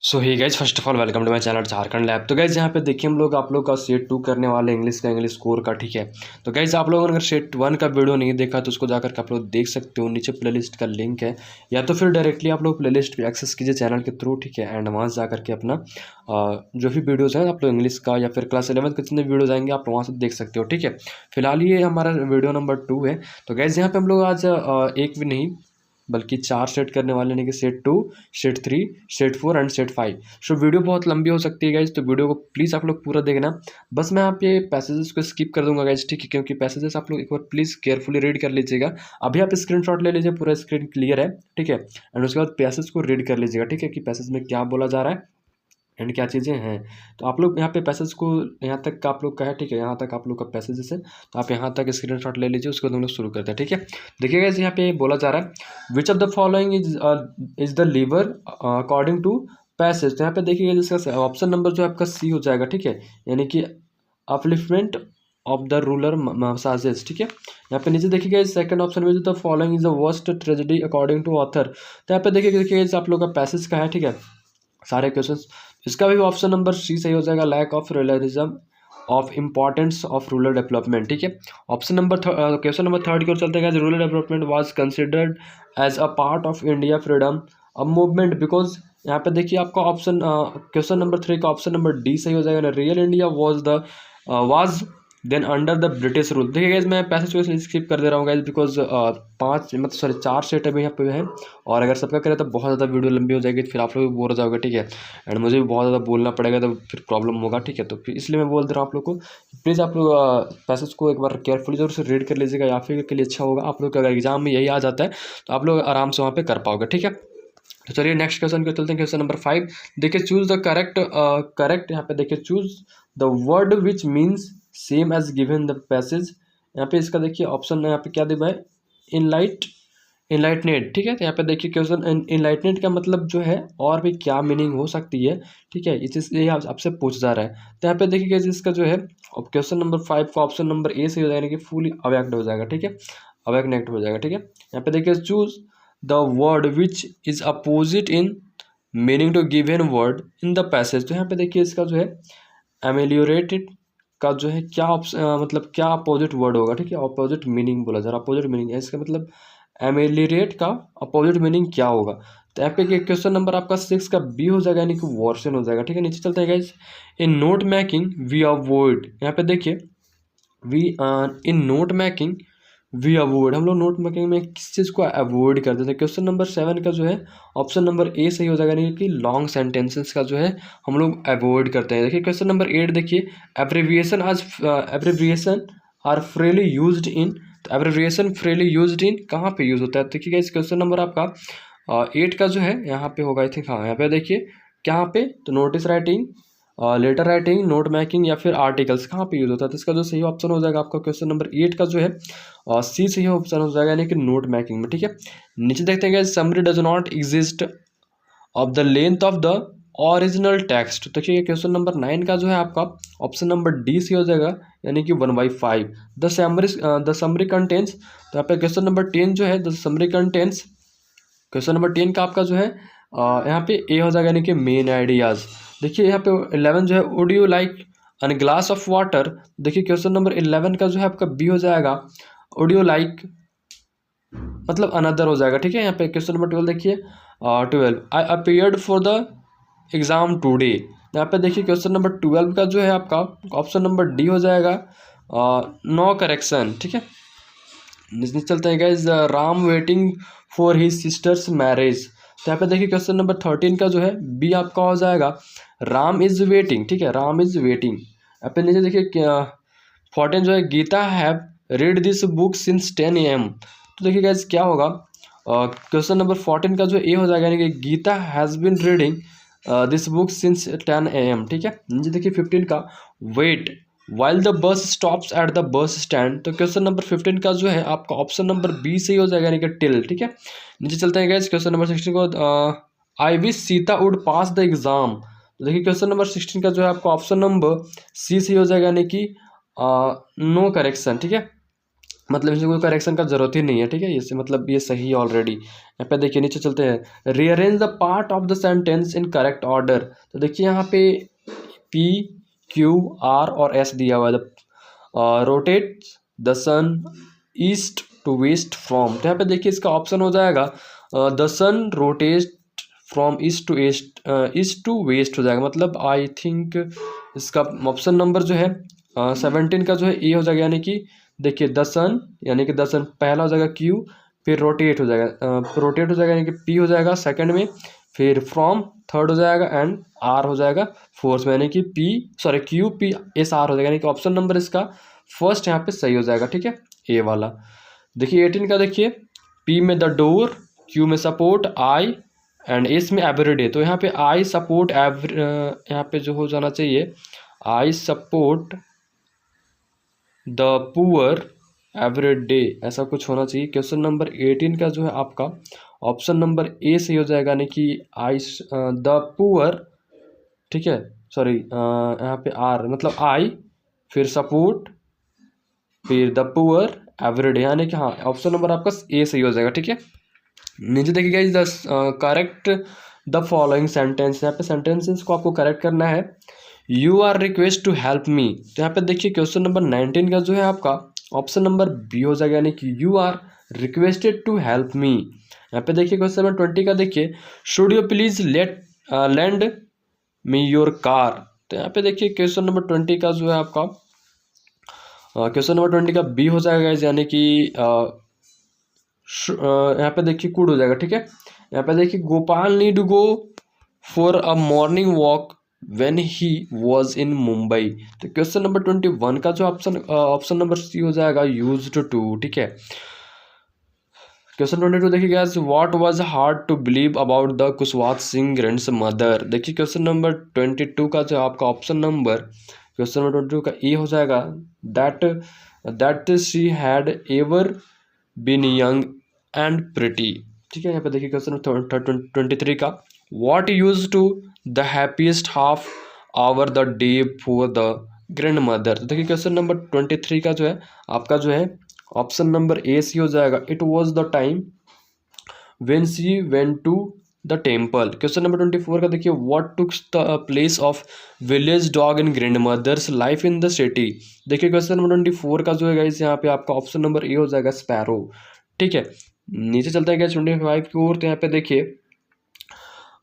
So hi guys, first of all welcome to my channel Jharkhand lab. तो guys यहाँ पे देखिए हम लोग आप लोग का सेट 2 करने वाले इंग्लिश स्कोर का, ठीक है। तो गाइज आप लोगों ने अगर सेट 1 का वीडियो नहीं देखा तो उसको जाकर के आप लोग देख सकते हो, नीचे प्लेलिस्ट का लिंक है, या तो फिर डायरेक्टली आप लोग प्लेलिस्ट पे एक्सेस कीजिए चैनल के थ्रू, ठीक है। एंड वहाँ से जाकर के अपना जो भी वीडियोज़ हैं आप लोग इंग्लिश का या फिर क्लास 11 के जितने वीडियोज़ आएंगे आप वहाँ से देख सकते हो, ठीक है। फिलहाल ये हमारा वीडियो नंबर 2 है। तो गाइज यहाँ पे हम लोग आज एक भी नहीं बल्कि 4 सेट करने वाले, यानी कि set 2, set 3, set 4 and set 5। So video बहुत लंबी हो सकती है गाइज, तो वीडियो को प्लीज़ आप लोग पूरा देखना। बस मैं आप ये पैसेजेस को स्किप कर दूंगा गाइज, ठीक है, क्योंकि पैसेजेस आप लोग एक बार प्लीज़ केयरफुली रीड कर लीजिएगा। अभी आप स्क्रीनशॉट ले लीजिए, पूरा स्क्रीन क्लियर है, ठीक है। एंड उसके बाद पैसेज को रीड कर लीजिएगा, ठीक है, कि पैसेज में क्या बोला जा रहा है एंड क्या चीज़ें हैं। तो आप लोग यहाँ पे पैसेज को यहाँ तक का आप लोग का है, ठीक है, यहाँ तक आप लोग का पैसेजेस है, तो आप यहाँ तक स्क्रीनशॉट ले लीजिए, उसको हम लोग शुरू करते हैं, ठीक है। देखिएगा यहाँ पे बोला जा रहा है which of the following is the lever according to passage. तो यहाँ पे देखिएगा जिसका ऑप्शन नंबर जो आपका सी हो जाएगा, ठीक है, यानी कि upliftment of the ruler massages, ठीक है। यहाँ पे नीचे देखिएगा सेकंड ऑप्शन में जो the following is the worst tragedy according to author. तो यहाँ पे देखिएगा आप लोग का पैसेज का है, ठीक है, सारे क्वेश्चंस। इसका भी ऑप्शन नंबर सी सही हो जाएगा, lack of realism of importance of rural development, ठीक है। Option number question number third की ओर चलते हैं। Rural development was considered as a part of India freedom अब मूवमेंट बिकॉज, यहाँ पे देखिए आपका ऑप्शन क्वेश्चन नंबर 3 का ऑप्शन नंबर डी सही हो जाएगा। Real India was then under the British rule. देखिए गाइज मैं पैसेज को स्किप कर दे रहा हूँ गाइज, बिकॉज 5 मतलब सॉरी 4 सेट अभी यहाँ पे है, और अगर सबका करें तो बहुत ज़्यादा वीडियो लंबी हो जाएगी, फिर आप लोग भी बोर हो जाओगे, ठीक है। एंड मुझे भी बहुत ज़्यादा बोलना पड़ेगा तो फिर प्रॉब्लम होगा, ठीक है। तो फिर इसलिए मैं बोल दे रहा हूँ आप लोग को, प्लीज़ आप लोग पैसेज को एक बार केयरफुली जरूर से रीड कर लीजिएगा, या फिर के लिए अच्छा होगा। आप लोग का अगर एग्जाम में यही आ जाता है तो आप लोग आराम से वहाँ पर कर पाओगे, ठीक है। तो चलिए नेक्स्ट क्वेश्चन को चलते हैं। क्वेश्चन नंबर 5 देखिए, चूज द करेक्ट यहाँ पे देखिए, choose the word which means same as given the passage. यहाँ पे इसका देखिए ऑप्शन यहाँ पे क्या दिया है, इनलाइटनेट, ठीक है। तो यहाँ पे देखिए क्वेश्चन इनलाइटनेट का मतलब जो है और भी क्या मीनिंग हो सकती है, ठीक है, ये आपसे पूछ जा रहा है। तो यहाँ पे देखिए इसका जो है क्वेश्चन नंबर 5 का ऑप्शन नंबर ए से हो जाएगा, कि फुली अवेक्ड हो जाएगा, ठीक है, अवेक्नेट हो जाएगा, ठीक है। यहाँ पे देखिए choose the word which is opposite in meaning to given word in the passage. तो यहाँ पे देखिए इसका जो है एमेलियोरेटेड का जो है क्या मतलब क्या अपोजिट वर्ड होगा, ठीक है, अपोजिट मीनिंग बोला जा रहा है, अपोजिट मीनिंग है इसका मतलब एमेलिरेट का अपोजिट मीनिंग क्या होगा। तो यहाँ पे क्वेश्चन नंबर आपका 6 का बी हो जाएगा, यानी कि वर्सन हो जाएगा, ठीक है। नीचे चलते हैं guys, in note making we avoid. यहाँ पे देखिए we in note making we avoid, हम लोग नोट मेकिंग में किस चीज़ को अवॉइड करते थे। क्वेश्चन नंबर 7 का जो है ऑप्शन नंबर ए सही हो जाएगा, यानी कि लॉन्ग सेंटेंसेस का जो है हम लोग अवॉइड करते हैं। देखिए क्वेश्चन नंबर 8 देखिए, abbreviation are freely used in. तो एब्रिविएशन फ्रीली यूज्ड इन कहाँ पे यूज होता है। देखिए इस क्वेश्चन नंबर आपका 8 का जो है यहाँ पे होगा, आई थिंक, हाँ यहाँ पे देखिए कहाँ पे, तो notice writing, letter writing, note making या फिर आर्टिकल्स कहाँ पे यूज होता है। तो इसका जो सही ऑप्शन हो जाएगा आपका क्वेश्चन नंबर 8 का जो है सी सही ऑप्शन हो जाएगा, यानी कि नोट मेकिंग में, ठीक है। नीचे देखते हैं summary does not exist of the length of the original text. तो देखिए क्वेश्चन नंबर 9 का जो है आपका ऑप्शन नंबर डी सी हो जाएगा, यानी कि 1/5 द समरी कंटेंट्स। तो यहाँ पे क्वेश्चन नंबर 10 जो है the summary contents, question number 10 का आपका जो है यहाँ पे ए हो जाएगा, यानी कि मेन आइडियाज। देखिए यहाँ पे 11 जो है would you like an glass of water. देखिए क्वेश्चन नंबर 11 का जो है आपका बी हो जाएगा, वुड यू लाइक मतलब अनदर हो जाएगा, ठीक है। यहाँ पे क्वेश्चन नंबर 12 देखिए 12 आई appeared for the exam today. यहाँ पे देखिए क्वेश्चन नंबर 12 का जो है आपका ऑप्शन नंबर डी हो जाएगा, नो करेक्शन, ठीक है। नीचे चलते हैं guys, Ram waiting for his sisters marriage. तो यहाँ पे देखिए क्वेश्चन नंबर 13 का जो है बी आपका हो जाएगा, राम इज वेटिंग, ठीक है, राम इज वेटिंग। यहाँ पे नीचे देखिए 14 जो है, Geeta have read this book since 10 AM। तो देखिए गाइस क्या होगा, क्वेश्चन नंबर 14 का जो ए हो जाएगा, यानी कि Geeta has been reading this book since 10 AM, ठीक है। नीचे देखिए 15 का, wait while the bus stops at the bus stand. तो क्वेश्चन नंबर 15 का जो है आपका ऑप्शन नंबर बी सही हो जाएगा, यानी कि टिल, ठीक है। नीचे चलते हैं गाइस क्वेश्चन नंबर 16 को, I wish Sita would pass the exam. तो देखिए क्वेश्चन नंबर 16 का जो है आपका ऑप्शन नंबर सी सही हो जाएगा, यानी कि नो करेक्शन, ठीक है। मतलब इसमें कोई करेक्शन का जरूरत ही नहीं है, ठीक है, इससे मतलब ये सही है ऑलरेडी। यहाँ पे देखिए नीचे चलते हैं, rearrange the part of the sentence in correct order. तो देखिए यहाँ पे पी क्यू आर और एस दिया हुआ है। Rotate the sun east to west from, तो यहाँ पे देखिए इसका ऑप्शन हो जाएगा the sun rotate from east to east, east to west हो जाएगा। मतलब आई थिंक इसका ऑप्शन नंबर जो है 17 का जो है ए हो जाएगा, यानी कि देखिए द सन, यानी कि द सन पहला हो जाएगा क्यू, फिर रोटेट हो जाएगा, रोटेट हो जाएगा यानी कि पी हो जाएगा सेकंड में, फिर फ्रॉम थर्ड हो जाएगा, एंड आर हो जाएगा फोर्थ में, यानी कि P sorry Q P S R हो जाएगा, यानी कि ऑप्शन नंबर इसका फर्स्ट यहाँ पे सही हो जाएगा, ठीक है, ए वाला। देखिए 18 का देखिए, पी में द डोर, क्यू में सपोर्ट, आई एंड एस में एवरीडे। तो यहाँ पे आई सपोर्ट यहाँ पे जो हो जाना चाहिए, I support the poor every day, ऐसा कुछ होना चाहिए। क्वेश्चन नंबर 18 का जो है आपका ऑप्शन नंबर ए सही हो जाएगा, यानी कि आई द पुअर, ठीक है, सॉरी यहाँ पे आर मतलब आई, फिर सपोर्ट, फिर द पुअर एवरी डे, यानी कि हाँ ऑप्शन नंबर आपका ए सही हो जाएगा, ठीक है। नीचे देखिएगा is the correct the following sentence, यहाँ पे सेंटेंसेस को आपको करेक्ट करना है। You are request to help me, तो यहाँ पे देखिए क्वेश्चन नंबर 19 का जो है आपका ऑप्शन नंबर बी हो जाएगा, यानी कि you are requested to help me. यहाँ पे देखिए क्वेश्चन नंबर 20 का देखिए, should you please lend me your car, तो यहाँ पे देखिए क्वेश्चन नंबर 20 का जो है आपका क्वेश्चन नंबर 20 का बी हो जाएगा, यानी कि यहाँ पे देखिए कुड हो जाएगा, ठीक है। यहाँ पे देखिए Gopal need to go for a morning walk when he was in Mumbai, तो क्वेश्चन नंबर 21 का जो ऑप्शन नंबर सी हो जाएगा यूज्ड टू, ठीक है। क्वेश्चन 22 देखिए guys, what was hard to believe about the Kushwaha Singh grands mother, देखिए क्वेश्चन नंबर 22 का जो आपका ऑप्शन नंबर क्वेश्चन नंबर 22 का ए हो जाएगा, that she had ever been young and pretty, ठीक है। यहाँ पे देखिए क्वेश्चन 23 का, what use to the happiest half hour the day for the grandmother, तो देखिए क्वेश्चन नंबर 23 का जो है आपका जो है ऑप्शन नंबर ए सी हो जाएगा, it was the time when she went to the temple. Question number 24 का देखिए, what took the place of village dog in grandmother's life in the city, देखिए क्वेश्चन नंबर 24 का जो है guys यहाँ पे आपका ऑप्शन नंबर ए हो जाएगा स्पैरो, ठीक है। नीचे चलते हैं गाइस 25 की ओर, तो यहाँ पे देखिए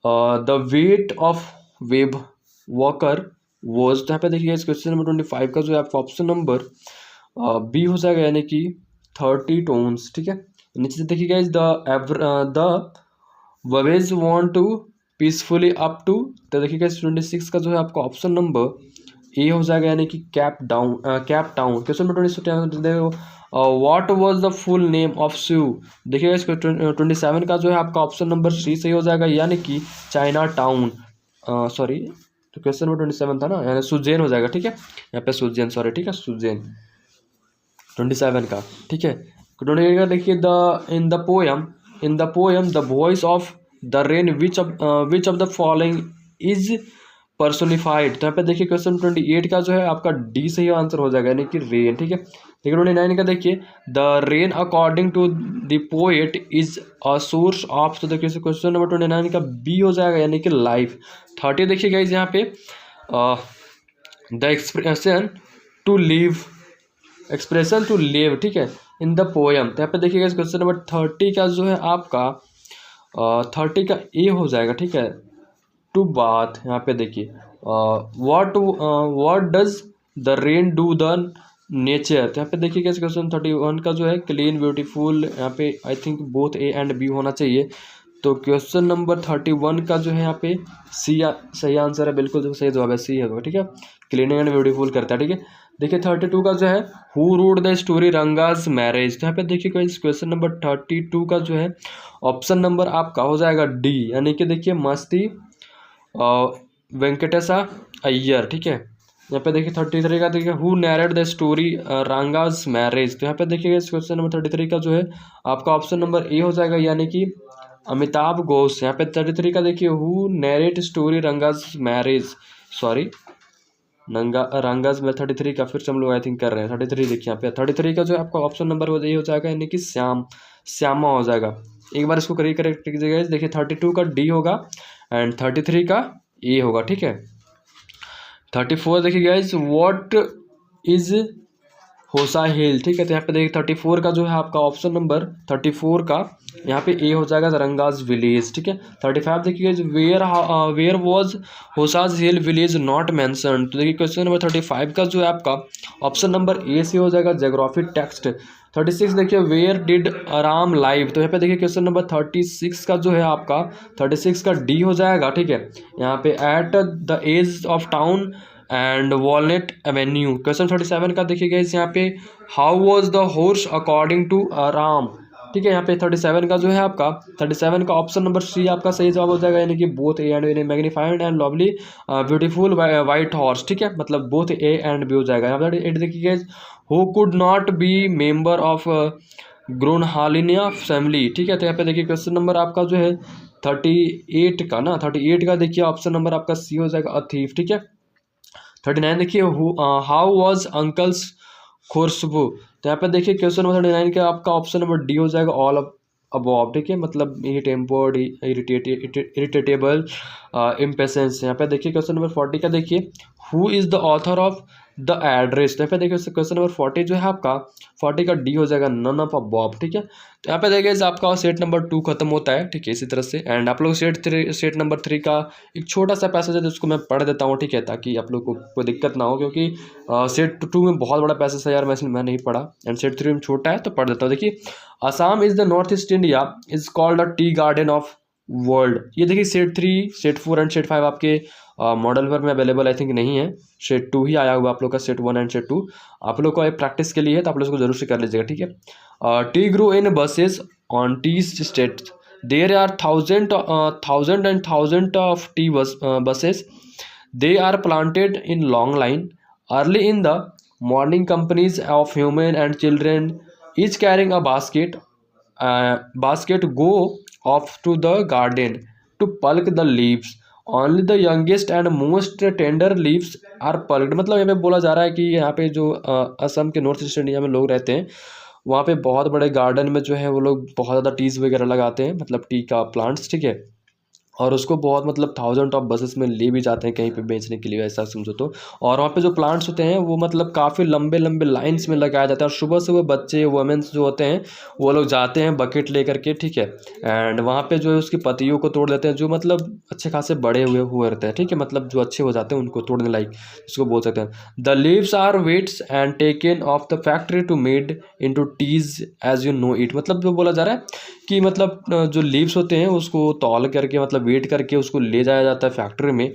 the weight of web walker was, तो यहाँ पे देखिए क्वेश्चन नंबर 25 का जो है आपका ऑप्शन नंबर बी हो जाएगा, यानी कि 30 टोन्स, ठीक है। नीचे से देखिए guys, the waves want to peacefully up to, तो देखिए गाइस 26 का जो है आपका ऑप्शन नंबर ए हो जाएगा, यानी कि कैप टाउन। क्वेश्चन नंबर 26 देखो, what was the full name of Shiv, देखिए गाइस 27 का जो है आपका ऑप्शन नंबर सी सही हो जाएगा, यानी कि चाइना टाउन, सॉरी तो क्वेश्चन नंबर 27 था ना, यानी सुजैन हो जाएगा, ठीक है, यहाँ पे सुजैन, सॉरी ठीक है, सुजैन 27 का, ठीक है। 28 का देखिए, इन the poem the voice of the rain which of the following is personified, तो यहाँ पे देखिए क्वेश्चन 28 का जो है आपका डी सही आंसर हो जाएगा, यानी कि रेन, ठीक है। देखिए 29 का देखिए, the rain according to the poet is a source of, तो देखिए क्वेश्चन नंबर 29 का बी हो जाएगा, यानी कि लाइफ। 30 देखिए गाइस यहाँ पे द एक्सप्रेशन टू लिव, ठीक है, इन द पोएम, तो यहाँ पे देखिएगा क्वेश्चन नंबर 30 का जो है आपका 30 का ए हो जाएगा, ठीक है, टू बाथ। यहाँ पे देखिए what does the rain do the nature, तो यहाँ पे देखिएगा क्वेश्चन 31 का जो है क्लीन ब्यूटीफुल, यहाँ पे I think both A and B होना चाहिए, तो क्वेश्चन नंबर 31 का जो है यहाँ पे सी सही आंसर है, बिल्कुल जो सही जवाब है सी है, ठीक है, क्लीन एंड ब्यूटीफुल करता है, ठीक है। देखिए 32 का जो है, who wrote the story Ranga's marriage, तो यहाँ पे देखिए क्वेश्चन नंबर 32 का जो है ऑप्शन नंबर आपका हो जाएगा डी, यानी कि देखिए मस्ती वेंकटेशा अय्यर, ठीक है। यहाँ पे देखिए 33 का देखिए, who narrate the story Ranga's marriage, तो यहाँ पे देखिए क्वेश्चन नंबर 33 का जो है आपका ऑप्शन नंबर ए हो जाएगा, यानी कि अमिताभ घोष। यहाँ पे 33 का देखिए, who narrate story Ranga's marriage, sorry नंगा रंगाज में 33 का फिर से हम लोग आई थिंक कर रहे हैं 33। देखिए यहाँ पे 33 का जो है आपका ऑप्शन नंबर ये हो जाएगा, यानी कि श्यामा हो जाएगा। एक बार इसको करेक्ट कीजिएगा। देखिए 32 का डी होगा एंड 33 का ए होगा, ठीक है। 34 देखिए गाइज, व्हाट इज होसा हिल, ठीक है। तो यहाँ पे देखिए 34 का जो है आपका ऑप्शन नंबर 34 का यहाँ पे ए हो जाएगा रंगाज विलेज, ठीक है। 35 देखिए वेयर वॉज होसाज हिल विलेज नॉट मैंसन। तो देखिए क्वेश्चन नंबर 35 का जो है आपका ऑप्शन नंबर ए से हो जाएगा ज्योग्राफी टेक्स्ट। 36 देखिए वेयर डिड आराम लाइव। तो यहाँ पे देखिए क्वेश्चन नंबर 36 का जो है आपका 36 का डी हो जाएगा, ठीक है। यहाँ पे at the edge of town and walnut avenue. Question 37 का देखिएगा इस यहाँ पे how was the horse according to Ram, ठीक है। यहाँ पे 37 का जो है आपका 37 का ऑप्शन नंबर सी आपका सही जवाब हो जाएगा, यानी कि both A and magnified and lovely beautiful white horse, ठीक है। मतलब बोथ ए एंड बी हो जाएगा। यहाँ पे 8 देखिएगा who could not be member of ग्रोनहालिनिया फैमिली, ठीक है। तो यहाँ पे देखिए क्वेश्चन नंबर आपका जो है 38 का ना 38 का देखिए ऑप्शन नंबर आपका सी हो जाएगा अ थीफ, ठीक है। 39 देखिए हाउ वॉज अंकल्स खुशबू। तो यहाँ पे देखिए क्वेश्चन नंबर 39 का आपका ऑप्शन नंबर डी हो जाएगा ऑल अबॉव, ठीक है। मतलब ये टेम्पर्ड इरिटेटेबल इम्पेशेंस। यहाँ पे देखिए क्वेश्चन नंबर 40 का देखिए who is the author of the address. तो यहाँ पे देखिए क्वेश्चन नंबर 40 जो है आपका 40 का डी हो जाएगा नन ऑफ अबॉव, ठीक है। तो यहाँ पे देखिए आपका सेट नंबर 2 खत्म होता है, ठीक है, इसी तरह से। एंड आप लोग सेट नंबर 3 का एक छोटा सा पैसेज है जिसको मैं पढ़ देता हूँ, ठीक है, ताकि आप लोग को कोई दिक्कत ना हो, क्योंकि सेट 2 में बहुत बड़ा पैसेज है यार, मैं नहीं पढ़ा। एंड सेट 3 में छोटा है तो पढ़ देता हूँ। देखिए Assam is the north east India is called a tea garden of world. ये देखिए सेट 3 सेट 4 एंड सेट 5 आपके मॉडल पर में अवेलेबल आई थिंक नहीं है। सेट 2 ही आया हुआ आप लोग का, सेट 1 एंड सेट 2 आप लोग को प्रैक्टिस के लिए है, तो आप लोग को जरूर से कर लीजिएगा, ठीक है। Tea grow in bushes on tea state there are thousand and thousand of tea buses. They are planted in long line. Early in the morning, companies of women and children, each carrying a basket go off to the garden to pluck the leaves. Only the youngest and most tender leaves are plucked. मतलब यहाँ पे बोला जा रहा है कि यहाँ पे जो असम के नॉर्थ ईस्ट इंडिया में लोग रहते हैं, वहाँ पे बहुत बड़े गार्डन में जो है वो लोग बहुत ज़्यादा टीज वगैरह लगाते हैं, मतलब टी का प्लांट्स, ठीक है। और उसको बहुत मतलब थाउजेंड ऑफ बसेस में ले भी जाते हैं कहीं पे बेचने के लिए, ऐसा समझो तो। और वहाँ पे जो प्लांट्स होते हैं वो मतलब काफ़ी लंबे लंबे लाइंस में लगाया जाता है, और सुबह सुबह बच्चे वुमेन्स जो होते हैं वो लोग जाते हैं बकेट लेकर के, ठीक है। एंड वहाँ पे जो है उसकी पत्तियों को तोड़ देते हैं, जो मतलब अच्छे खासे बड़े हुए रहते हैं, ठीक है, मतलब जो अच्छे हो जाते हैं उनको तोड़ने लायक इसको बोल सकते हैं। The leaves are weights and taken off the factory to made into teas as you know it. मतलब जो बोला जा रहा है कि मतलब जो लीव्स होते हैं उसको तौल करके मतलब वेट करके उसको ले जाया जाता है फैक्ट्री में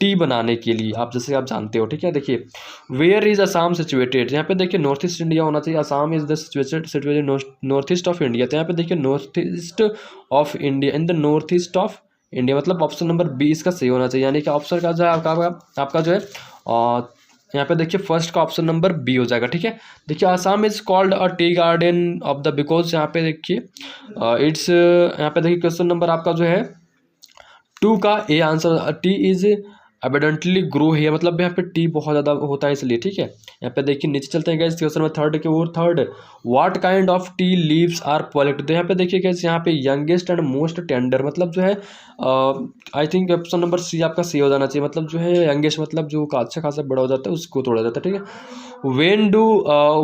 टी बनाने के लिए, आप जैसे आप जानते हो, ठीक है। देखिए वेयर इज असम सिचुएटेड। यहाँ पे देखिए नॉर्थ ईस्ट इंडिया होना चाहिए, Assam is the situated north east of India. तो यहाँ पे देखिए north east of India, in the north east of India, मतलब ऑप्शन नंबर बी इसका सही होना चाहिए। यानी कि ऑप्शन का जो है आपका जो है यहाँ पे देखिए फर्स्ट का ऑप्शन नंबर बी हो जाएगा, ठीक है। देखिए Assam is called a tea garden of the, because यहाँ पे देखिए इट्स यहाँ पे देखिए क्वेश्चन नंबर आपका जो है 2 का A answer, tea is abundantly grow है, मतलब यहाँ पे टी बहुत ज़्यादा होता है इसलिए, ठीक है। यहाँ पे देखिए नीचे चलते हैं गाइस क्वेश्चन नंबर थर्ड के ओर। Third what kind of tea leaves are plucked. तो यहाँ पे देखिए गाइस यहाँ पे यंगेस्ट एंड मोस्ट टेंडर, मतलब जो है I think option number C आपका सी हो जाना चाहिए। मतलब जो है यंगेस्ट मतलब जो अच्छा खासा बड़ा हो जाता है उसको तोड़ा जाता है, ठीक है। When do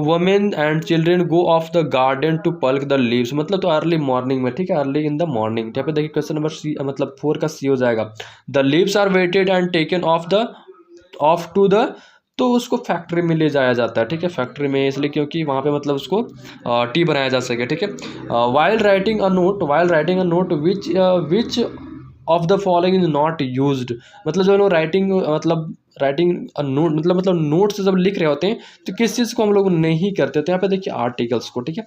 women and children go off the garden to pluck the leaves, मतलब तो अर्ली मॉर्निंग में, ठीक है, अर्ली इन द मॉर्निंग। यहाँ पे देखिए क्वेश्चन नंबर सी मतलब 4 का सी हो जाएगा। The leaves are weighted and taken off to the, तो उसको फैक्ट्री में ले जाया जाता है, ठीक है, फैक्ट्री में, इसलिए क्योंकि वहाँ पे मतलब उसको टी बनाया जा सके, ठीक है। While writing a note which of the following is not used. मतलब जो है ना राइटिंग नोट मतलब नोट से जब लिख रहे होते हैं तो किस चीज़ को हम लोग नहीं करते। तो यहाँ पे देखिए आर्टिकल्स को, ठीक है।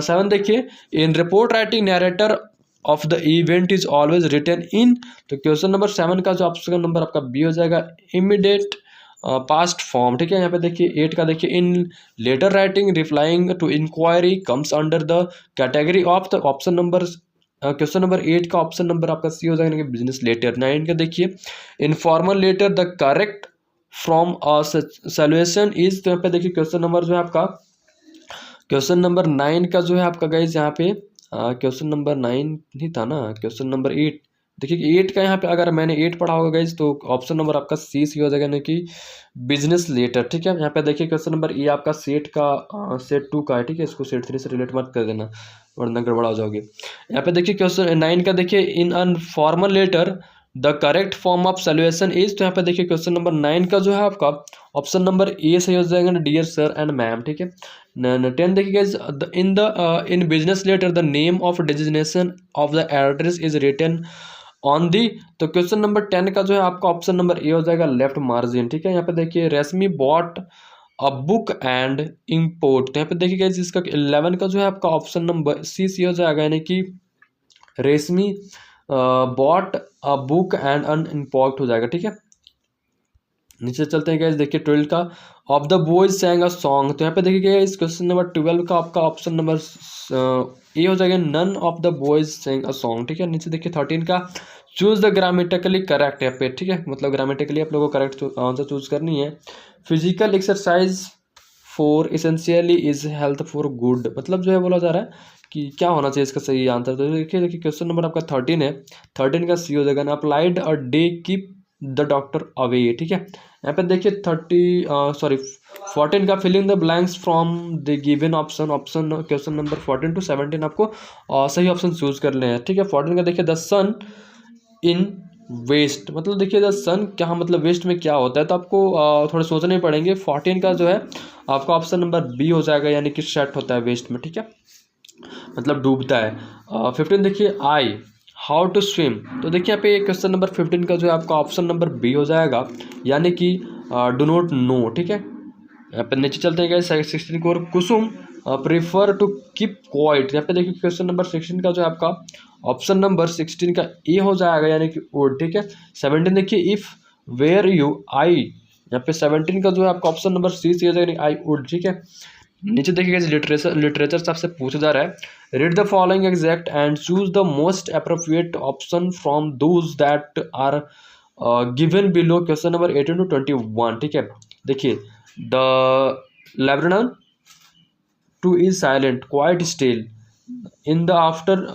7 देखिए in report writing narrator of the event is always written in. तो क्वेश्चन नंबर 7 का जो ऑप्शन नंबर आपका बी हो जाएगा इमीडिएट पास्ट फॉर्म, ठीक है। यहाँ पे देखिए 8 का देखिए in letter writing replying to inquiry comes under the category of the option number, question number 8 का ऑप्शन नंबर आपका सी हो जाएगा बिजनेस लेटर। 9 का देखिए informal letter the correct from a solution is, तो यहाँ पे देखिए क्वेश्चन नंबर जो है आपका, क्वेश्चन नंबर 9 का जो है आपका गाइज यहाँ पे क्वेश्चन नंबर 9 नहीं था ना, क्वेश्चन नंबर 8। देखिए 8 का यहाँ पे अगर मैंने 8 पढ़ा होगा गाइज तो ऑप्शन नंबर आपका सी हो जाएगा, यानी कि बिजनेस लेटर। ठीक है, यहाँ पे देखिए क्वेश्चन नंबर ए आपका सेट का सेट 2 का है। ठीक है, इसको सेट 3 से रिलेट मत कर देना वरना गड़बड़ा हो जाओगे। यहाँ पे देखिए क्वेश्चन 9 का देखिए in an formal letter the correct form of solution is, तो यहाँ पे देखिए क्वेश्चन नंबर 9 का जो है आपका ऑप्शन नंबर ए सही हो जाएगा, डियर सर एंड मैम। ठीक है, 10 देखिए in business letter the name of designation of the address is written on the, तो क्वेश्चन नंबर 10 का जो है आपका ऑप्शन नंबर ए हो जाएगा, लेफ्ट मार्जिन। ठीक है, यहाँ पे देखिए रेशमी bought a book and import, तो यहाँ पे देखिए गाइस इसका 11 का जो है आपका ऑप्शन नंबर सी हो जाएगा, यानी कि Reshmi bought a book and an import हो जाएगा। ठीक है, नीचे चलते हैं गाइस, देखिए 12 का of the boys sang a song, तो यहाँ पे देखिए इस क्वेश्चन नंबर 12 का आपका ऑप्शन नंबर ए हो जाएगा, none of the boys sang a song. ठीक है, नीचे देखिए 13 का चूज द ग्रामेटिकली करेक्ट यहाँ पे। ठीक है, मतलब ग्रामेटिकली आप लोगों को करेक्ट आंसर चूज करनी है। Physical exercise for essentially is health for good, मतलब जो है बोला जा रहा है कि क्या होना चाहिए इसका सही आंसर। तो देखिए क्वेश्चन नंबर आपका 13 है, 13 का सी हो जाएगा ना, applied a day keep the doctor away. ठीक है, यहाँ पे देखिए 14 का filling the blanks from the given option, question number 14 to 17 आपको सही ऑप्शन चूज कर ले हैं। ठीक है, 14 का देखिए द सन इन वेस्ट, मतलब देखिए द सन क्या मतलब वेस्ट में क्या होता है, तो आपको थोड़े सोचने पड़ेंगे। 14 का जो है आपका ऑप्शन नंबर बी हो जाएगा, यानी कि सेट होता है वेस्ट में। ठीक है, मतलब डूबता है। 15 देखिए आई हाउ टू स्विम, तो देखिए यहाँ पे क्वेश्चन नंबर 15 का जो है आपका ऑप्शन नंबर बी हो जाएगा, यानी कि डू नॉट नो। ठीक है, यहाँ पे नीचे चलते हैं 16 को, कुसुम प्रेफर टू कीप क्वाइट, यहाँ पे देखिए क्वेश्चन नंबर 16 का जो है आपका ऑप्शन नंबर 16 का ए हो जाएगा, यानी कि वुड। ठीक है, 17 देखिए इफ वेयर यू आई, यहाँ पे 17 का जो है आपका ऑप्शन नंबर सी हो जाएगा, आई वुड। ठीक है, नीचे देखिएगा लिटरेचर से आपसे पूछा जा रहा है, read the following exact and choose the most appropriate option from those that are given below, question number 18 to 21। ठीक है, देखिए the laburnum top is silent quite still in the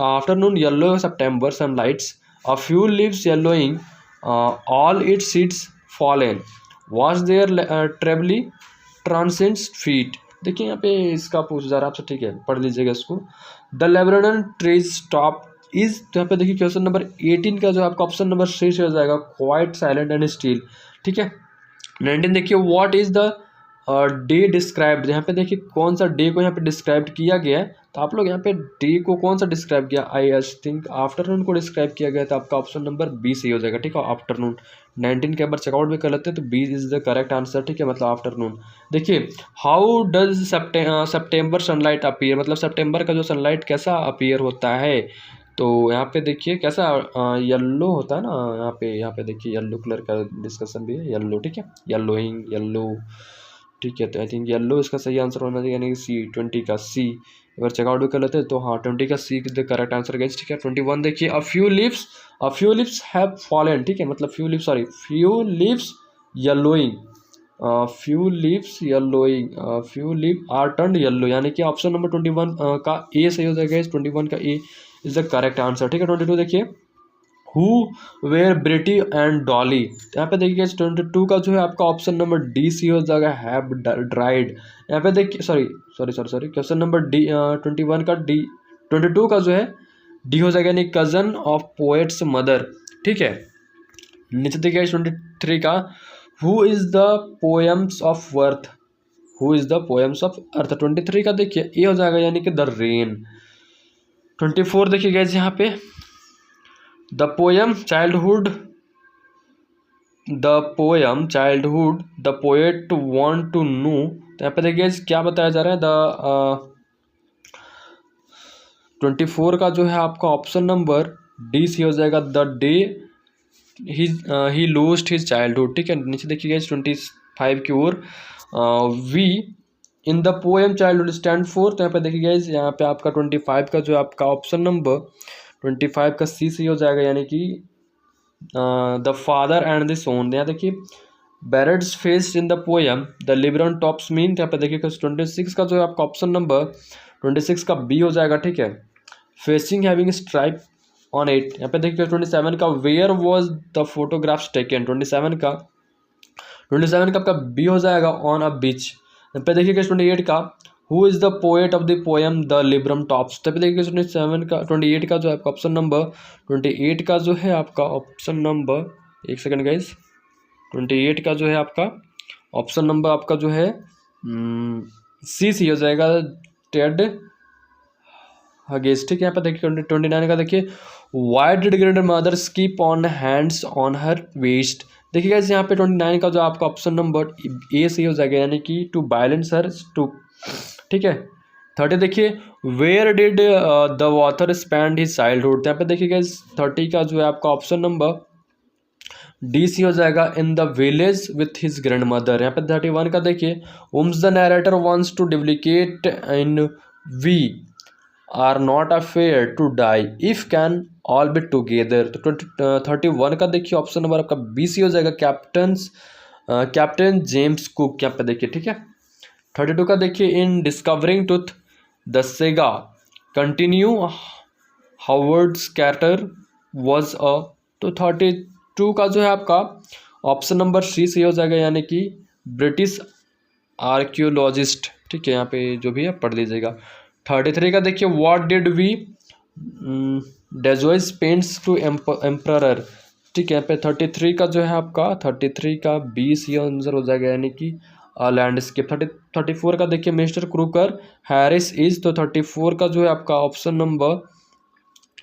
afternoon yellow September sunlights a few leaves yellowing all its seeds fallen was their trebly transient feet। देखिए यहाँ पे इसका पूछा जा रहा है आपसे। ठीक है, पढ़ लीजिएगा इसको। द लेबरन ट्रीज टॉप इज, तो यहाँ पे देखिए क्वेश्चन नंबर 18 का जो आपका ऑप्शन नंबर सी हो जाएगा, क्वाइट साइलेंट एंड स्टिल। ठीक है, 19 देखिए what is the day described, यहाँ पे देखिए कौन सा डे को यहाँ पे डिस्क्राइब किया गया है, तो आप लोग यहाँ पे डे को कौन सा डिस्क्राइब किया, आई थिंक आफ्टरनून को डिस्क्राइब किया गया, तो आपका ऑप्शन नंबर बी सही हो जाएगा। ठीक है, आफ्टरनून 19 के बार चेकआउट भी कर लेते हैं, तो B is the correct answer. ठीक है, मतलब आफ्टरनून। देखिए how does September sunlight appear, मतलब सेप्टेम्बर का जो सनलाइट कैसा अपीयर होता है, तो यहाँ पे देखिए कैसा येल्लो होता है ना, यहाँ पे देखिए येल्लो कलर का डिस्कशन भी है, येल्लो। ठीक है, येल्लोइंग येल्लो। ठीक है, तो आई थिंक येल्लो इसका सही आंसर होना चाहिए, यानी कि सी 20 का सी। अगर चेकआउट भी कर लेते हैं तो हाँ 20 का C the correct answer guys. ठीक है, 21 देखिए a few leaves have fallen. ठीक है, मतलब few leaves yellowing, few leave are turn yellow, यानी कि ऑप्शन नंबर 21 का ए सही हो जाएगा। 21 का ए इज द करेक्ट आंसर। ठीक है, 22 देखिए हु वेयर ब्रिटी एंड डॉली, यहाँ पे देखिए 22 का जो है आपका ऑप्शन नंबर डी सी हो जाएगा, हैव ड्राइड। यहाँ पे देखिए सॉरी क्वेश्चन नंबर डी 21 का डी 22 का जो है डी हो जाएगा, यानी कजन ऑफ पोएट्स मदर। ठीक है, नीचे देखिए 23 का who is the poems of worth, who is the poems of earth. 23 का देखिए ये हो जाएगा, यानी कि द रेन। 24 देखिए गाइस यहाँ पे the poem childhood the poet want to know, तो यहाँ पे देखिए क्या बताया जा रहा है, द 24 का जो है आपका ऑप्शन नंबर डी सी हो जाएगा, the day he lost his childhood. ठीक है, नीचे देखिए 25 की ओर we in the poem childhood stand for, तो यहाँ पे देखिए यहाँ पे आपका 25 का जो आपका ऑप्शन नंबर 25 का सी हो जाएगा, यानी कि the father and the son. यहाँ देखिए birds face in the poem the laburnum tops mean, यहाँ पे देखिएगा 26 का जो है आपका ऑप्शन नंबर 26 का बी हो जाएगा, ठीक है। Facing having stripe on it, यहाँ पे देखिएगा 27 का where was the photographs taken, 27 का आपका बी हो जाएगा ऑन अ बीच। यहाँ पे देखिएगा 28 का who is the poet of the poem the laburnum tops, तब देखिएगा 27 का 28 का जो है आपका ऑप्शन नंबर 28 का जो है आपका ऑप्शन नंबर, एक सेकंड गाइस, 28 का जो है आपका ऑप्शन नंबर आपका जो है सी हो जाएगा, टेड हगेस, ठीक है। यहाँ पे देखिए 29 का देखिए why did grandmother keep on hands on her waist, देखिएगा यहाँ पे 29 का जो आपका ऑप्शन नंबर ए सही हो जाएगा, यानी कि टू बैलेंस हर टू, ठीक है। 30 देखिए where did the author spend his childhood, यहाँ पे देखिएगा 30 का जो है आपका ऑप्शन नंबर डी सी हो जाएगा, in the village with his grandmother. यहाँ पे 31 का देखिए whom the narrator wants to duplicate in we are not afraid to die if can all be together, तो 31 का देखिए ऑप्शन नंबर आपका बी सी हो जाएगा, कैप्टन जेम्स कुक, यहाँ पे देखिए, ठीक है। 32 का देखिए in discovering tooth the saga continue Howard scatter was a, तो 32 का जो है आपका ऑप्शन नंबर सी सही हो जाएगा, यानी कि ब्रिटिश आर्कियोलॉजिस्ट, ठीक है। यहाँ पे जो भी है पढ़ लीजिएगा। 33 का देखिए व्हाट डिड वी डेजोइस पेंट्स टू एम्परर, ठीक है। यहाँ पे 33 का जो है आपका 33 का 20 ये आंसर हो जाएगा, यानी कि लैंडस्केप। 34 का देखिए मिस्टर क्रूकर हैरिस इज, तो 34 का जो है आपका ऑप्शन नंबर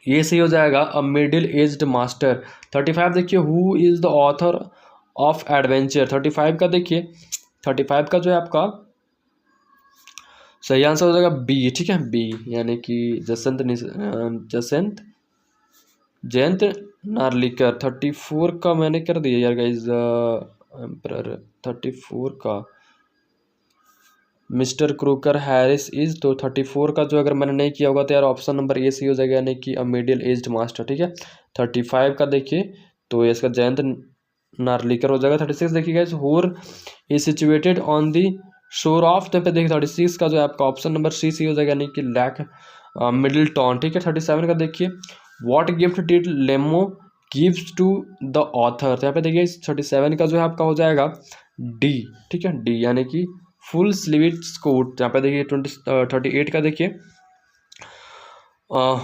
ये सही हो जाएगा, अ मिडिल एज्ड मास्टर। 35 देखिए who is the author of adventure, 35 का देखिए 35 का जो है आपका सही आंसर हो जाएगा बी, ठीक है, बी, यानी कि जयंत नार्लिकर। 34 का मैंने कर दिया यार गाइज, एम्परर 34 का मिस्टर क्रूकर हैरिस इज, तो 34 का जो अगर मैंने नहीं किया होगा तो यार ऑप्शन नंबर ए सी हो जाएगा, यानी कि अ मिडिल एज्ड मास्टर, ठीक है। 35 का देखिए तो इसका जयंत नार्लिकर हो जाएगा। 36 देखिए गाइज होर इज सिचुएटेड ऑन दी शोर ऑफ, तो पे देखिए 36 का जो है आपका ऑप्शन नंबर सी सी हो जाएगा, यानी कि लैक मिडिल टाउन, ठीक है। 37 का देखिए व्हाट गिफ्ट डिड लेमो गिव्स टू द ऑथर, तो यहाँ पे देखिए 37 का जो है आपका हो जाएगा डी, ठीक है, डी, यानी कि फुल स्लीव्स कोट। यहाँ पे देखिए 38 का देखिए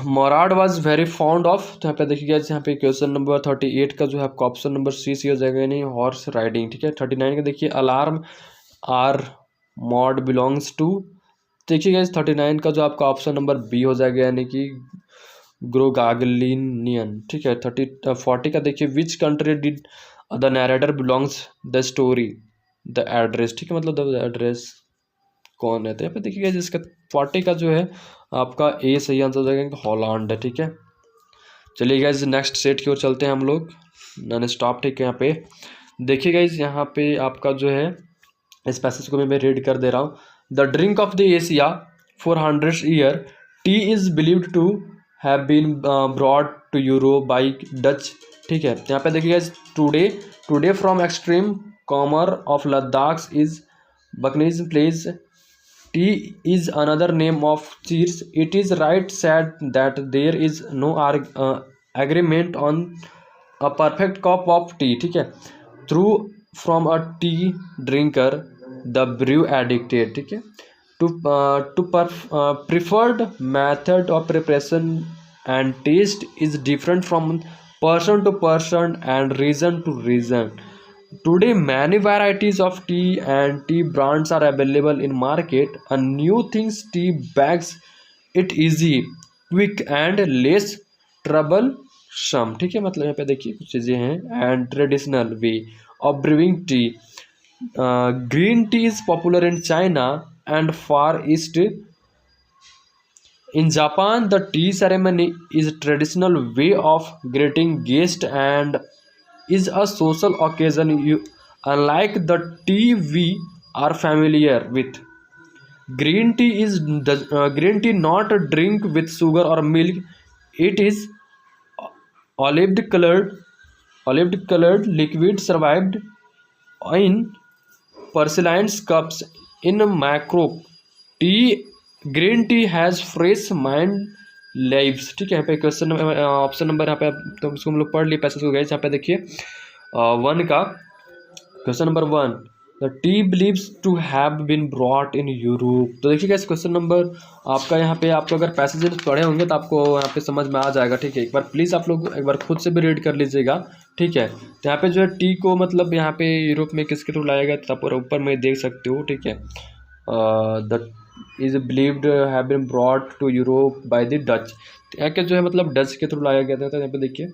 मोराड वॉज वेरी फाउंड ऑफ, तो यहाँ पे देखिएगा यहाँ पे क्वेश्चन नंबर 38 का जो है आपका ऑप्शन नंबर सी सी हो जाएगा, यानी हॉर्स राइडिंग, ठीक है। 39 का देखिए alarm are mod belongs to, देखिएगा 39 का जो आपका ऑप्शन नंबर बी हो जाएगा, यानी कि ग्रोगागलिनियन, ठीक है। 40 का देखिए which country did the narrator belongs the story the address, ठीक है, मतलब द एड्रेस कौन है, तो यहाँ पे देखिएगा जिसका 40 का जो है आपका ए सही आंसर हो जाएगा, हॉलैंड है, ठीक है। चलिए गाइज नेक्स्ट सेट की ओर चलते हैं हम लोग नॉन स्टॉप, ठीक है। यहाँ पे देखिए गाइज यहाँ पे आपका जो है इस पैसेज को मैं रीड कर दे रहा हूँ। The drink of the Asia 400 year tea is believed to have been brought to Europe by Dutch, ठीक है। यहाँ पे देखिए guys today from extreme corner of Ladakh is बकनीज place, tea is another name of cheers. It is right said that there is no agreement on a perfect cup of tea, ठीक है। Through from a tea drinker the brew addicted, ठीक है, to preferred method of preparation and taste is different from person to person and region to region. Today, many varieties of tea and tea brands are available in market. A new things tea bags it easy, quick and less troublesome, ठीक है। मतलब यहाँ पे देखिए कुछ चीज़ें हैं and traditional way of brewing T, green T is popular in China and far east. In Japan, the tea ceremony is a traditional way of greeting guests and is a social occasion unlike the tea we are familiar with. Green tea not a drink with sugar or milk. It is olive colored liquid served in porcelains cups in macro tea green tea has fresh mind lives. ठीक है, यहाँ पे question option number यहाँ पे तो उसको हम लोग पढ़ लिए पैसेज को गए। यहाँ पे देखिए वन का question number one, the tea believes to have been brought in Europe. तो देखिए इस क्वेश्चन नंबर आपका यहाँ पे आपको अगर पैसेजेस पढ़े होंगे तो आपको यहाँ पे समझ में आ जाएगा। ठीक है, एक बार प्लीज़ आप लोग एक बार खुद से भी रीड कर लीजिएगा। ठीक है, तो यहाँ पे जो है टी को मतलब यहाँ पे यूरोप में किसके थ्रू लाया गया था पर ऊपर में देख सकते हो। ठीक है, the is believed have been brought to Europe by the Dutch. यहाँ के जो है मतलब डच के थ्रू लाया गया था। तो यहाँ पे देखिए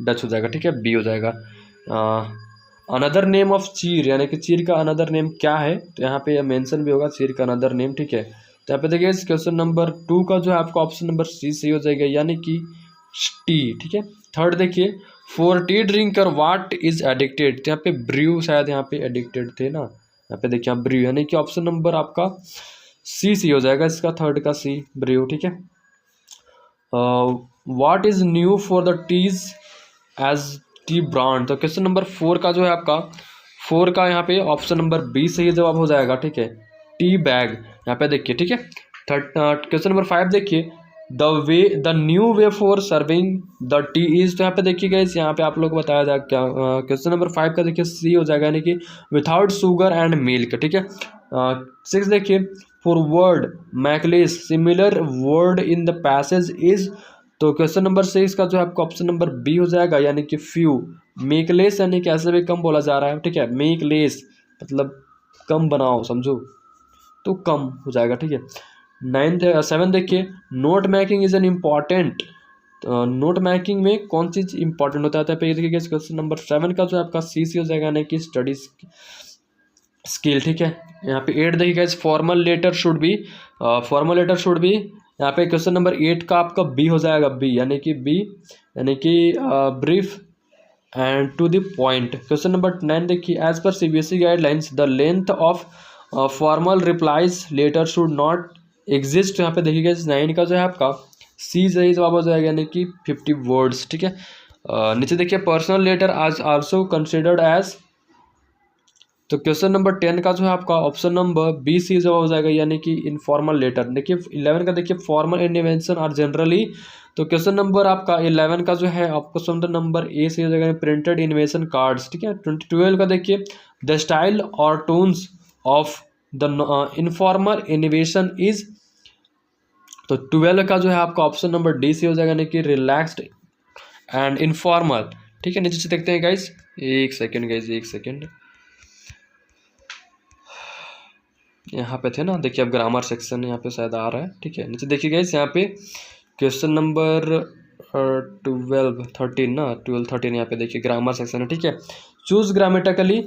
डच हो जाएगा। ठीक है, बी हो जाएगा। अनदर नेम ऑफ चीर, यानी कि चीर का अनदर नेम क्या है, तो यहाँ पे मेंशन भी होगा चीर का अनदर नेम। ठीक है, तो यहाँ पे देखिए इस क्वेश्चन नंबर टू का जो है आपका ऑप्शन नंबर सी सही हो जाएगा, यानी कि टी। ठीक है, थर्ड देखिए, for T drinker what is addicted. तो यहाँ पे ब्रू शायद यहाँ पे एडिक्टेड थे ना, यहाँ पे देखिए ब्रू, यानी कि ऑप्शन नंबर आपका सी सी हो जाएगा इसका, थर्ड का सी ब्रू। ठीक है, what is new for the teas as tea brand. तो क्वेश्चन नंबर फोर का जो है आपका फोर का यहाँ पे ऑप्शन नंबर बी सही जवाब हो जाएगा। ठीक है, टी बैग यहाँ पे देखिए। ठीक है, थर्ड क्वेश्चन नंबर फाइव देखिए, the new way for serving the T is. तो यहाँ पे देखिए गाइस, यहाँ पे आप लोग को बताया जाएगा क्या। क्वेश्चन नंबर फाइव का देखिए सी हो जाएगा, यानी कि विदाउट शुगर एंड मिल्क। ठीक है, सिक्स देखिए, for word matchless similar word in the passage is. तो क्वेश्चन नंबर सिक्स का जो है आपका ऑप्शन नंबर बी हो जाएगा, यानी कि फ्यू। मेकलेस यानी कि ऐसे भी कम बोला जा रहा है। ठीक है, मेकलेस मतलब कम बनाओ, समझो, तो कम हो जाएगा। ठीक है, नाइन्थ सेवन देखिए, note making is an important. Note making में कौन चीज़ इंपॉर्टेंट होता है। पे देखिए क्वेश्चन नंबर सेवन का जो है आपका सी सी हो जाएगा, यानी कि स्टडी स्किल। ठीक है, यहाँ पे एट देखिएगा, formal letter should be, formal letter should be. यहाँ पे क्वेश्चन नंबर एट का आपका बी हो जाएगा, बी यानी कि बी यानी कि brief and to the point. Question number nine देखिए, as per CBSE guidelines the length of formal replies letter should not exist. यहाँ पे देखिएगा नाइन का जो है आपका सी सही जवाब हो जाएगा, यानी कि 50 वर्ड्स। ठीक है, नीचे देखिए, पर्सनल लेटर आज आल्सो कंसिडर्ड एज। तो क्वेश्चन नंबर 10 का जो है आपका ऑप्शन नंबर बी सी जवाब हो जाएगा, यानी कि इनफॉर्मल लेटर। देखिए 11 का देखिए, फॉर्मल इन्वेंशन आर जनरली। तो क्वेश्चन नंबर आपका 11 का जो है आपको क्वेश्चन नंबर ए से हो जाएगा, प्रिंटेड इन्वेंशन कार्ड्स। ठीक है, 12 का देखिए, द स्टाइल और tones of the informal invitation is. तो 12 का जो है आपका ऑप्शन नंबर डी से हो जाएगा, यानी कि रिलैक्स्ड एंड इनफॉर्मल। ठीक है, नीचे से देखते हैं गाइज, एक सेकेंड गाइज, एक सेकेंड, यहाँ पे थे ना, देखिए अब ग्रामर सेक्शन यहाँ पे शायद आ रहा है। ठीक है, नीचे देखिए गाइस, यहाँ पे क्वेश्चन नंबर 13 ना, 13 यहाँ पे देखिए ग्रामर सेक्शन है। ठीक है, choose grammatically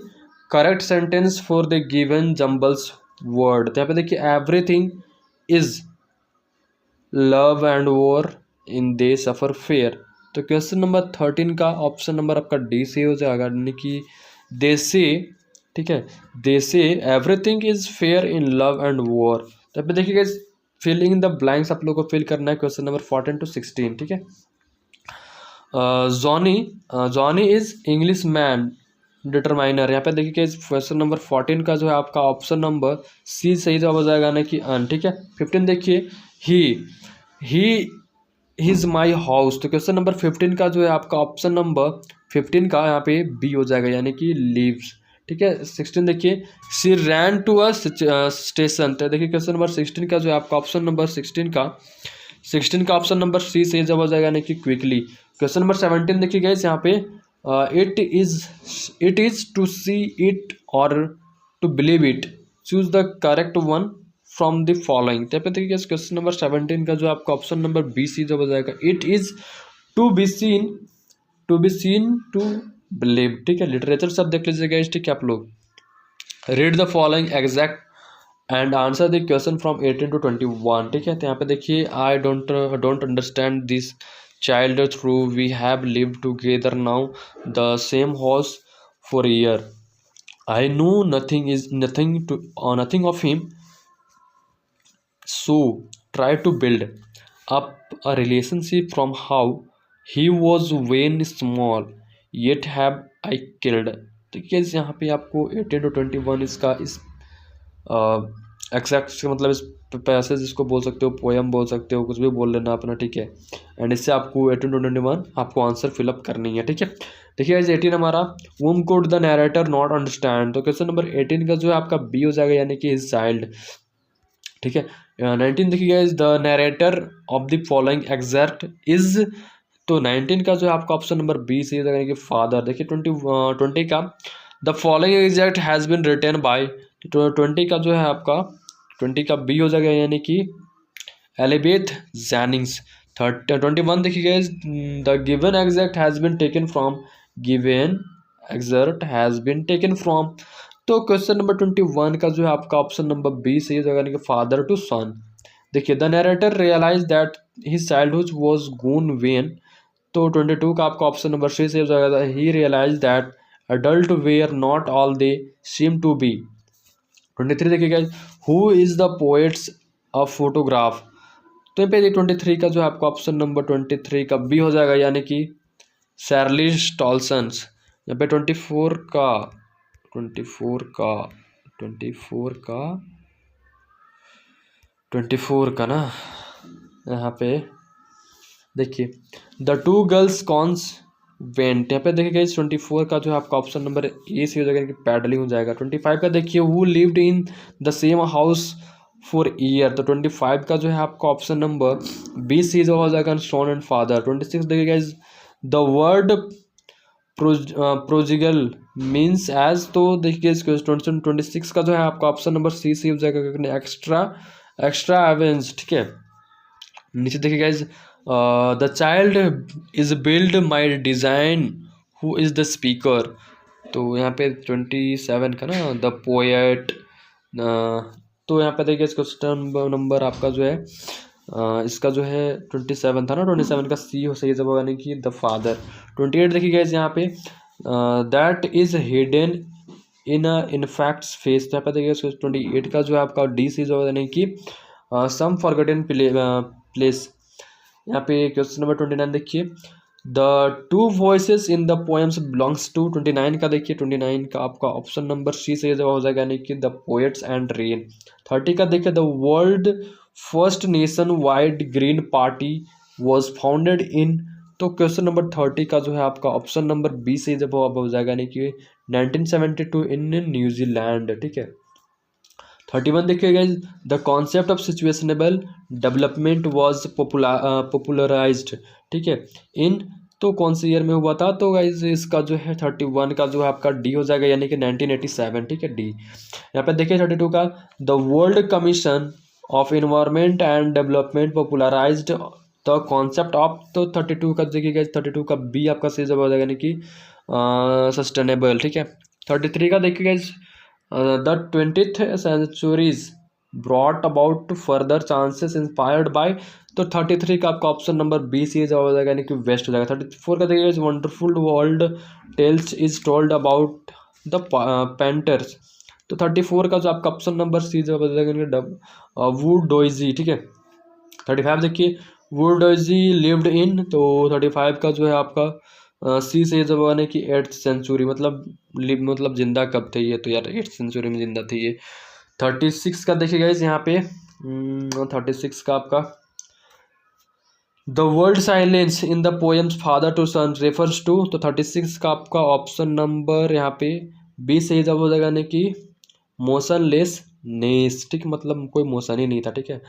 correct sentence for the given jumbles word. तो यहाँ पे देखिए, everything is love and war in they suffer fair. तो क्वेश्चन नंबर 13 का ऑप्शन नंबर आपका डी से हो जाएगा, यानी कि दे से। ठीक है, दे से everything is fair in love and war. तो पे देखिएगा, फिलिंग इन द ब्लैंक्स आप लोग को फिल करना है क्वेश्चन नंबर 14 to 16। ठीक है, Johnny is English man determiner. यहाँ पे देखिए क्वेश्चन नंबर 14 का जो है आपका ऑप्शन नंबर सी सही जवाब हो जाएगा, ना कि अन। ठीक है, 15 देखिए, ही इज माई हाउस। तो क्वेश्चन नंबर 15 का जो है आपका ऑप्शन नंबर 15 का यहाँ पे बी हो जाएगा, यानी कि लीव्स। ठीक है, 16 देखिए, she ran to a station. तो देखिए क्वेश्चन नंबर 16 का जो है आपका ऑप्शन नंबर 16 का ऑप्शन नंबर सी से जब हो जाएगा, यानी कि क्विकली। क्वेश्चन नंबर 17 देखिए गाइस, यहाँ पे it is to see it और to believe it, choose the correct one from the following. तो पे देखिए क्वेश्चन नंबर 17 का जो आपका ऑप्शन नंबर बी सी जब हो जाएगा, it is to be seen to believe. ठीक है, लिटरेचर सब देख लीजिएगा। ठीक है, आप लोग read the following exact and answer the question from 18 to 21। ठीक है, तो यहाँ पे देखिए, I don't understand this child through we have live together now the same house for year, I know nothing of him, so try to build up a relationship from how he was when small, yet have I killed तो guys यहाँ पे आपको 18 to 21 इसका इस exact मतलब इस passage इसको बोल सकते हो, पोएम बोल सकते हो, कुछ भी बोल लेना अपना, ठीक है। एंड इससे आपको 18 to 21 आपको आंसर फिलअप करनी है, ठीक है। देखिए गाइस 18 हमारा whom could the narrator not understand, तो क्वेश्चन नंबर 18 का जो है आपका बी हो जाएगा, यानी कि हिज चाइल्ड, ठीक है। 19 देखिए guys the narrator of the following exact is, तो 19 का जो है आपका ऑप्शन नंबर बी सही हो जाएगा, यानी कि फादर। देखिए 20 का the following exact has been written by, 20 का जो है आपका 20 का बी हो जाएगा, यानी कि एलिबेथ जैनिंग्स। 21 देखिए guys the given exact has been taken from, given exact has been taken from, तो क्वेश्चन नंबर 21 का जो है आपका ऑप्शन नंबर बी सही हो जाएगा, यानी कि फादर टू सन। देखिए the narrator realise that his childhood was gone when, तो 22 का आपका ऑप्शन नंबर सी सही हो जाएगा, he realize that adult were not all they seem to be। 23 देखिएगा who is the poets of photograph, तो यहाँ पे 23 का जो है आपका ऑप्शन नंबर 23 का बी हो जाएगा, यानी कि शर्लिश टॉल्सन्स। यहाँ पे 24 का 24 का ना, यहाँ पे देखिए the to girls cons went, यहाँ पे देखिएगा इस 24 का जो है आपका ऑप्शन नंबर ए से हो जाएगा कि पैडलिंग हो जाएगा। 25 का देखिए who lived in the same house for year, तो 25 का जो है आपका ऑप्शन नंबर बी सी जो हो जाएगा सन एंड फादर। 26 देखिएगा is the word prodigal means as, तो देखिए 26 का जो है आपका ऑप्शन नंबर सी सी हो जाएगा एक्स्ट्रा एवेंस, ठीक है। नीचे देखिएगा is the child is build my design who is the speaker, तो यहाँ पे 27 का ना द पोएट, तो यहाँ पे देखिए क्वेश्चन नंबर आपका जो है इसका जो है 27 था ना, 27 का सी हो सही जवाब, यानी कि द फादर। 28 देखिएगा यहाँ पे that is hidden in facts face, तो यहाँ पे देखिए 28 का जो है आपका डी सी जो, यानी कि सम फॉरगॉटन प्लेस। यहाँ पे क्वेश्चन नंबर 29 देखिए the two voices in the poems belongs to, 29 का देखिए 29 का आपका ऑप्शन नंबर सी से जवाब हो जाएगा, यानी कि द पोएट्स एंड रेन। 30 का देखिए the world first nation wide green party was founded in, तो क्वेश्चन नंबर 30 का जो है आपका ऑप्शन नंबर बी से जवाब हो जाएगा, यानी कि 1972 इन न्यूजीलैंड, ठीक है। 31 देखिएगा the concept of sustainable development was popularized, ठीक है, इन, तो कौन से ईयर में हुआ था, तो गाइज इसका जो है 31 का जो है आपका डी हो जाएगा, यानी कि 1987, ठीक है, डी। यहाँ पे देखिए 32 का the world commission of environment and development popularised the concept of, तो 32 का देखिएगा 32 का बी आपका सही जवाब हो जाएगा, यानी कि सस्टेनेबल, ठीक है। 33 का देखिएगा the 20th centuries brought about further chances inspired by, तो 33 का आपका ऑप्शन नंबर बी सी जवाब हो जाएगा, यानी कि वेस्ट हो जाएगा। 34 का देखिए wonderful world tales is told about the painters, तो 34 का जो आपका ऑप्शन नंबर सी जवाब हो जाएगा वुड डोइजी, ठीक है। 35 देखिए वुड डोइजी लिव्ड इन, तो 35 का जो है आपका सी से जब आने की 8th सेंचुरी, मतलब जिंदा कब थे ये, तो यार 8th सेंचुरी में जिंदा थे ये। 36 का देखिएगा यहाँ पे 36 का आपका the world silence in the poems father to son refers to, तो 36 का आपका ऑप्शन नंबर यहाँ पे बी से जब हो जाएगा, यानी कि मोशनलेसनेस, ठीक, मतलब कोई मोशन ही नहीं था, ठीक है,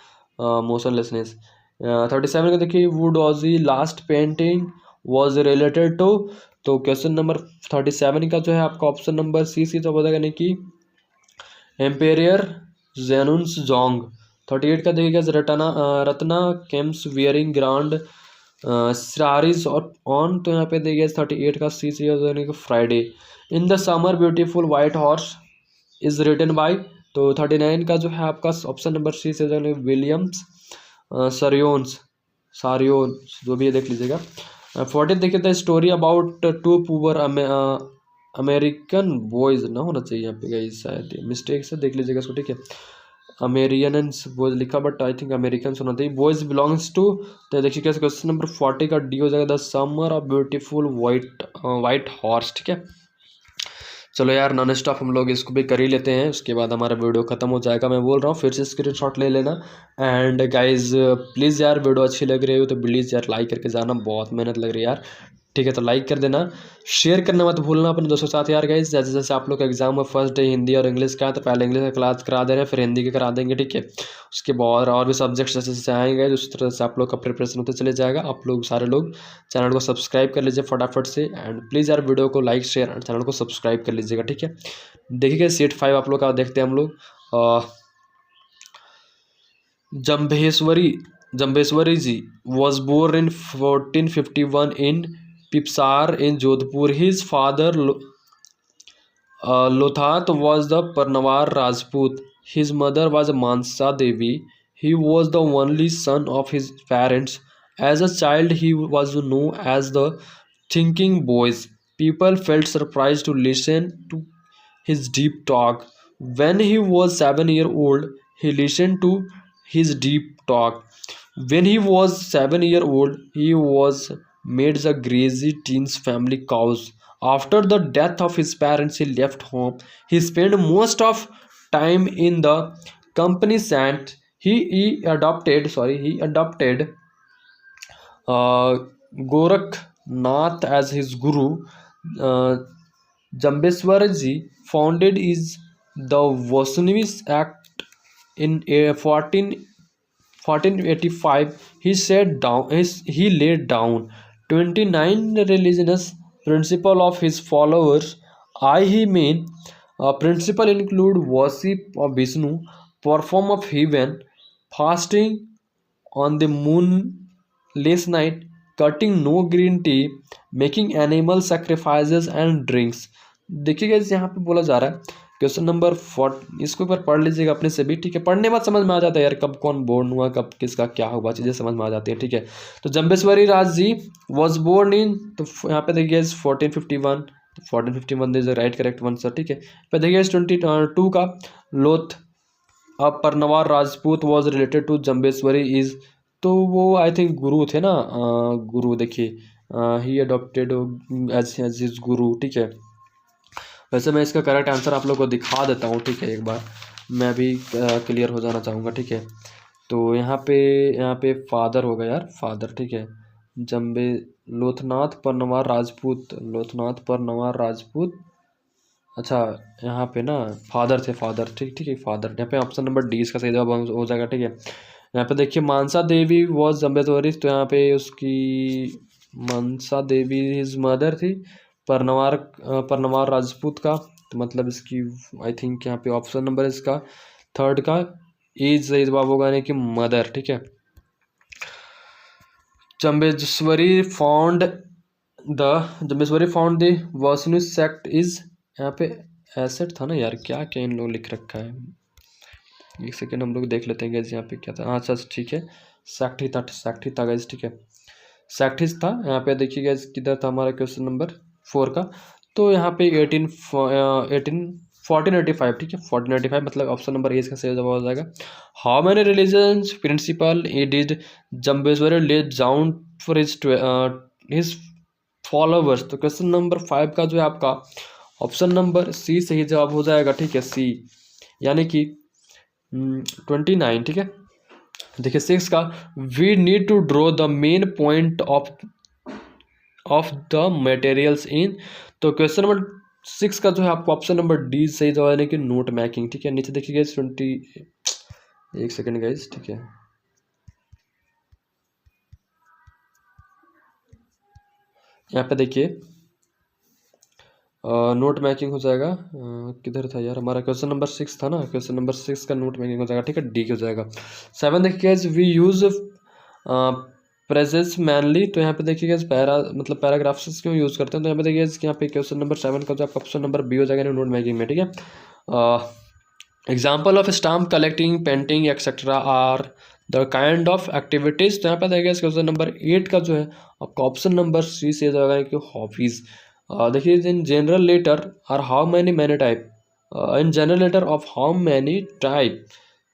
मोशनलेसनेस। 37 का देखिए वुड ऑजी last painting was related to, तो क्वेश्चन नंबर 37 का जो है आपका ऑप्शन नंबर सी सी तो बताएगा, यानी कि एम्पेरियर जेनुन्स जोंग। 38 का देखिएगा Ratna comes wearing grand saris on, तो यहाँ पे देखिए 38 का सी सी यानी कि Friday. In the summer beautiful white horse is written by, तो 39 का जो है आपका ऑप्शन नंबर सी से विलियम्स सारियोन जो भी है देख लीजिएगा। 40 देखिए the story about two poor American boys, ना होना चाहिए यहाँ पे गाइस, शायद मिस्टेक से देख लीजिएगा इसको, ठीक है, अमेरियंस बॉयज लिखा बट आई थिंक अमेरिकन होना चाहिए, बॉयज बिलोंग्स टू, तो देखिए क्या क्वेश्चन नंबर 40 का डी हो जाएगा the summer of beautiful white horse, ठीक है। चलो यार नॉन स्टॉप हम लोग इसको भी कर ही लेते हैं, उसके बाद हमारा वीडियो खत्म हो जाएगा। मैं बोल रहा हूँ फिर से स्क्रीनशॉट ले लेना। एंड गाइज प्लीज़ यार वीडियो अच्छी लग रही हो तो प्लीज़ यार लाइक करके जाना, बहुत मेहनत लग रही है यार। ठीक है, तो लाइक कर देना, शेयर करना मत भूलना अपने दोस्तों के साथ यार। गाइज जैसे जैसे आप लोग का एग्जाम है फर्स्ट डे हिंदी और इंग्लिश का है, तो पहले इंग्लिश का क्लास करा दे रहे हैं, फिर हिंदी का करा देंगे। ठीक है, उसके बाद और भी सब्जेक्ट्स जैसे जैसे आएंगे उस तरह से आप लोग का प्रिपरेशन होते चले जाएगा। आप लोग सारे लोग चैनल को सब्सक्राइब कर लीजिए फटाफट से। एंड प्लीज़ यार वीडियो को लाइक शेयर और चैनल को सब्सक्राइब कर लीजिएगा। ठीक है, देखिए सेट 5 आप लोग का देखते हैं हम लोग। जम्भेश्वरी जम्भेश्वरी जी was born in 1451 in Pipsar in Jodhpur. His father Lothat was the Parnawar Rajput. His mother was Mansa Devi. He was the only son of his parents. As a child, he was known as the thinking boys. People felt surprised to listen to his deep talk. When he was 7 years old, he listened to his deep talk. When he was 7 years old, he was made the grazy teens family cows. After the death of his parents, he left home. He spent most of time in the company and he adopted uh, Gorakhnath as his guru. Uh, Jambeswaraji founded is the Vaishnava Act in 1485. He laid down 29 religious principles of his followers. He main principle include worship of Vishnu, perform of heaven, fasting on the moonless night, cutting no green tea, making animal sacrifices and drinks. देखिएगा यहाँ पे बोला जा रहा है question number 4, इसको एक बार पढ़ लीजिएगा अपने से भी। ठीक है, पढ़ने बाद समझ में आ जाता है यार कब कौन बोर्न हुआ, कब किसका क्या हुआ, चीज़ें समझ में आ जाती हैं। ठीक है, तो जम्बेश्वरी Raj ji was born in, तो यहाँ पे देखिए 1451, 1451 is the right correct answer. ठीक है, पे देखिए 22 का लोथ परनवार Rajput was related to Jambeshwari is, तो वो आई थिंक गुरु थे ना, गुरु देखिए ही अडॉप्टेड एज हिज गुरु। ठीक है, वैसे मैं इसका करेक्ट आंसर आप लोग को दिखा देता हूँ। ठीक है, एक बार मैं भी क्लियर हो जाना चाहूँगा। ठीक है, तो यहाँ पे फादर होगा यार, फादर। ठीक है, जम्बे लोथनाथ परनवार राजपूत, लोथनाथ परनवार राजपूत। अच्छा, यहाँ पे ना फादर थे, फादर। ठीक ठीक है, फादर। यहाँ पे ऑप्शन नंबर डी इसका सही जवाब हो जाएगा। ठीक है, यहाँ पे देखिए मानसा देवी वॉज जम्बेश्वरी, तो यहाँ पे उसकी मनसा देवी हिज मदर थी। परनवार राजपूत का तो मतलब इसकी आई थिंक यहाँ पे ऑप्शन नंबर इसका थर्ड का इज सही जवाब होगा, यानी कि मदर। ठीक है, Jambeshwari found the Vaishnav sect is, यहाँ पे एसेट था ना यार, क्या क्या इन लोग लिख रखा है, एक सेकेंड हम लोग देख लेते हैं गैस यहाँ पे क्या था। अच्छा ठीक है, सेक्ट ही था गैस। ठीक है, सेक्टिस था। यहाँ पे देखिए गैस किधर था हमारा क्वेश्चन नंबर 4 का, तो यहाँ पे 1485। ठीक है, 1485 मतलब ऑप्शन नंबर ए इसका सही जवाब हो जाएगा। How many religions principle did Jambeshwari lay down for his followers, तो क्वेश्चन नंबर 5 का जो है आपका ऑप्शन नंबर सी सही जवाब हो जाएगा। ठीक है, सी यानी कि 29। ठीक है, देखिए 6 का we need to draw the main point of the materials in, तो क्वेश्चन नंबर 6 का जो है आपको ऑप्शन नंबर डी सही जवाब है कि नोट मेकिंग। ठीक है, नीचे देखिए 20, एक सेकेंड गाइज। ठीक है, यहाँ पे देखिए नोट मेकिंग हो जाएगा। किधर था यार हमारा क्वेश्चन नंबर 6 था ना, क्वेश्चन नंबर 6 का नोट मेकिंग हो जाएगा। ठीक है, डी हो जाएगा। 7 देखिए वी यूज प्रेजेंस मैनली, तो यहाँ पे देखिए मतलब पैराग्राफ्स क्यों यूज़ करते हैं, तो यहाँ पे देखिए यहाँ पे क्वेश्चन नंबर 7 का जो आपका ऑप्शन नंबर बी हो जाएगा नोट मेकिंग में। ठीक है, example of stamp collecting, painting etcetera are the kind of activities, तो यहाँ पे देखिए क्वेश्चन नंबर 8 का जो है आपका ऑप्शन नंबर सी से जाएगा कि हॉबीज़। देखिए in general letter are how many type, in general letter of how many type,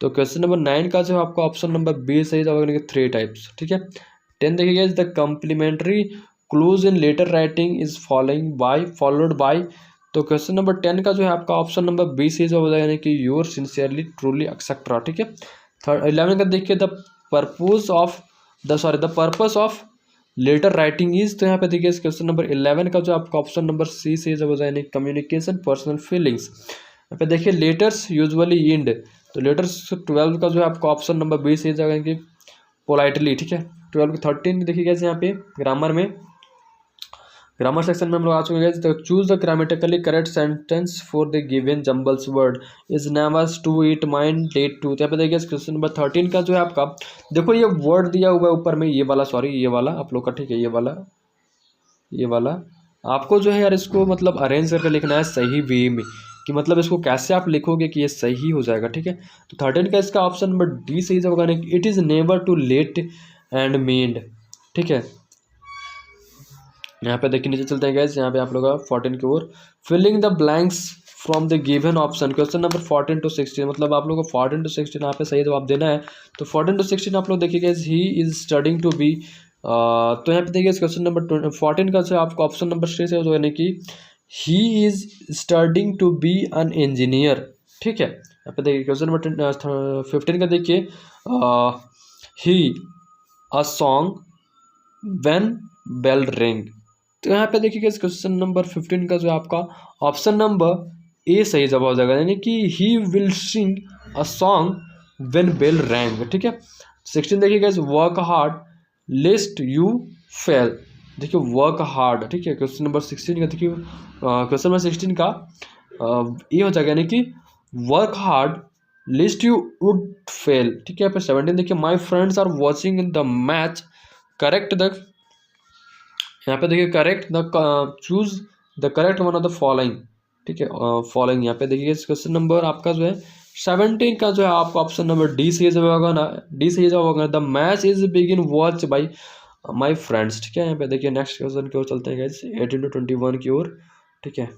तो क्वेश्चन नंबर 9 का जो है आपका ऑप्शन नंबर बी सही जाएगा 3 टाइप्स। ठीक है, 10 देखिएगा the complimentary close in letter writing is followed by, तो क्वेश्चन नंबर 10 का जो है आपका ऑप्शन नंबर बी से जो हो जाएगा, यानी कि योर सिंसियरली ट्रूली एक्सेट्रा, ठीक है। 11 का देखिए the purpose of letter writing is, तो यहाँ पे देखिए क्वेश्चन नंबर 11 का जो आपका ऑप्शन नंबर सी से जब हो जाए कम्युनिकेशन पर्सनल फीलिंग्स। यहाँ पे देखिए लेटर्स यूजुअली इंड, तो लेटर्स 12 का जो है आपका ऑप्शन नंबर बी से जाएगा कि पोलाइटली, ठीक है। 13 देखिए कैसे यहाँ पे ग्रामर में, ग्रामर सेक्शन में हम लोग आ चुके हैं। तो choose the grammatically correct sentence for the given jumbles word is nevers to it mind late to. यहाँ पे देखिए क्वेश्चन नंबर 13 का जो है आपका, देखो ये वर्ड दिया हुआ है ऊपर में, ये वाला, सॉरी ये वाला आप लोग का, ठीक है, ये वाला आपको जो है यार इसको मतलब अरेंज करके लिखना है सही वे में, कि मतलब इसको कैसे आप लिखोगे कि ये सही हो जाएगा, ठीक है। तो 13 का इसका ऑप्शन नंबर डी सही होगा, it is never too late and made, ठीक है। यहाँ पे देखिए नीचे चलते हैं गैस, यहाँ पे आप लोग 14 की ओर, filling the blanks from the given option, question number 14 to 16, मतलब आप लोग को 14 to 16 यहाँ पे सही जवाब देना है। तो 14 to 16 आप लोग देखिए guys, he is studying to be, तो यहाँ पे देखिए क्वेश्चन नंबर 14 का जो आपको ऑप्शन नंबर सी से यानी कि he is studying to be an engineer, ठीक है। यहाँ पे देखिए क्वेश्चन नंबर 15 का देखिए, he a song when bell ring, तो यहाँ पे देखिए क्वेश्चन नंबर 15 का जो आपका ऑप्शन नंबर ए सही जवाब हो जाएगा, यानी कि he will sing a song when bell rang, ठीक है। 16 देखिए work hard lest you fail, देखिए वर्क हार्ड, ठीक है। क्वेश्चन नंबर 16 का देखिए क्वेश्चन नंबर 16 का ये हो जाएगा, यानी कि work hard lest you would fail, ठीक है। यहाँ पे 17 देखिए my friends are watching the match, correct the, यहाँ पे देखिए correct the, choose the correct one of the following, ठीक है, फॉलोइंग। यहाँ पे देखिए क्वेश्चन नंबर आपका जो है 17 का जो है आपका ऑप्शन नंबर डी से जवाब होगा ना, डी से जवाब होगा, the match is begin watch by my friends, ठीक है। यहाँ पे देखिए नेक्स्ट क्वेश्चन की ओर चलते हैं गाइस, 18 to 21 की ओर, ठीक है।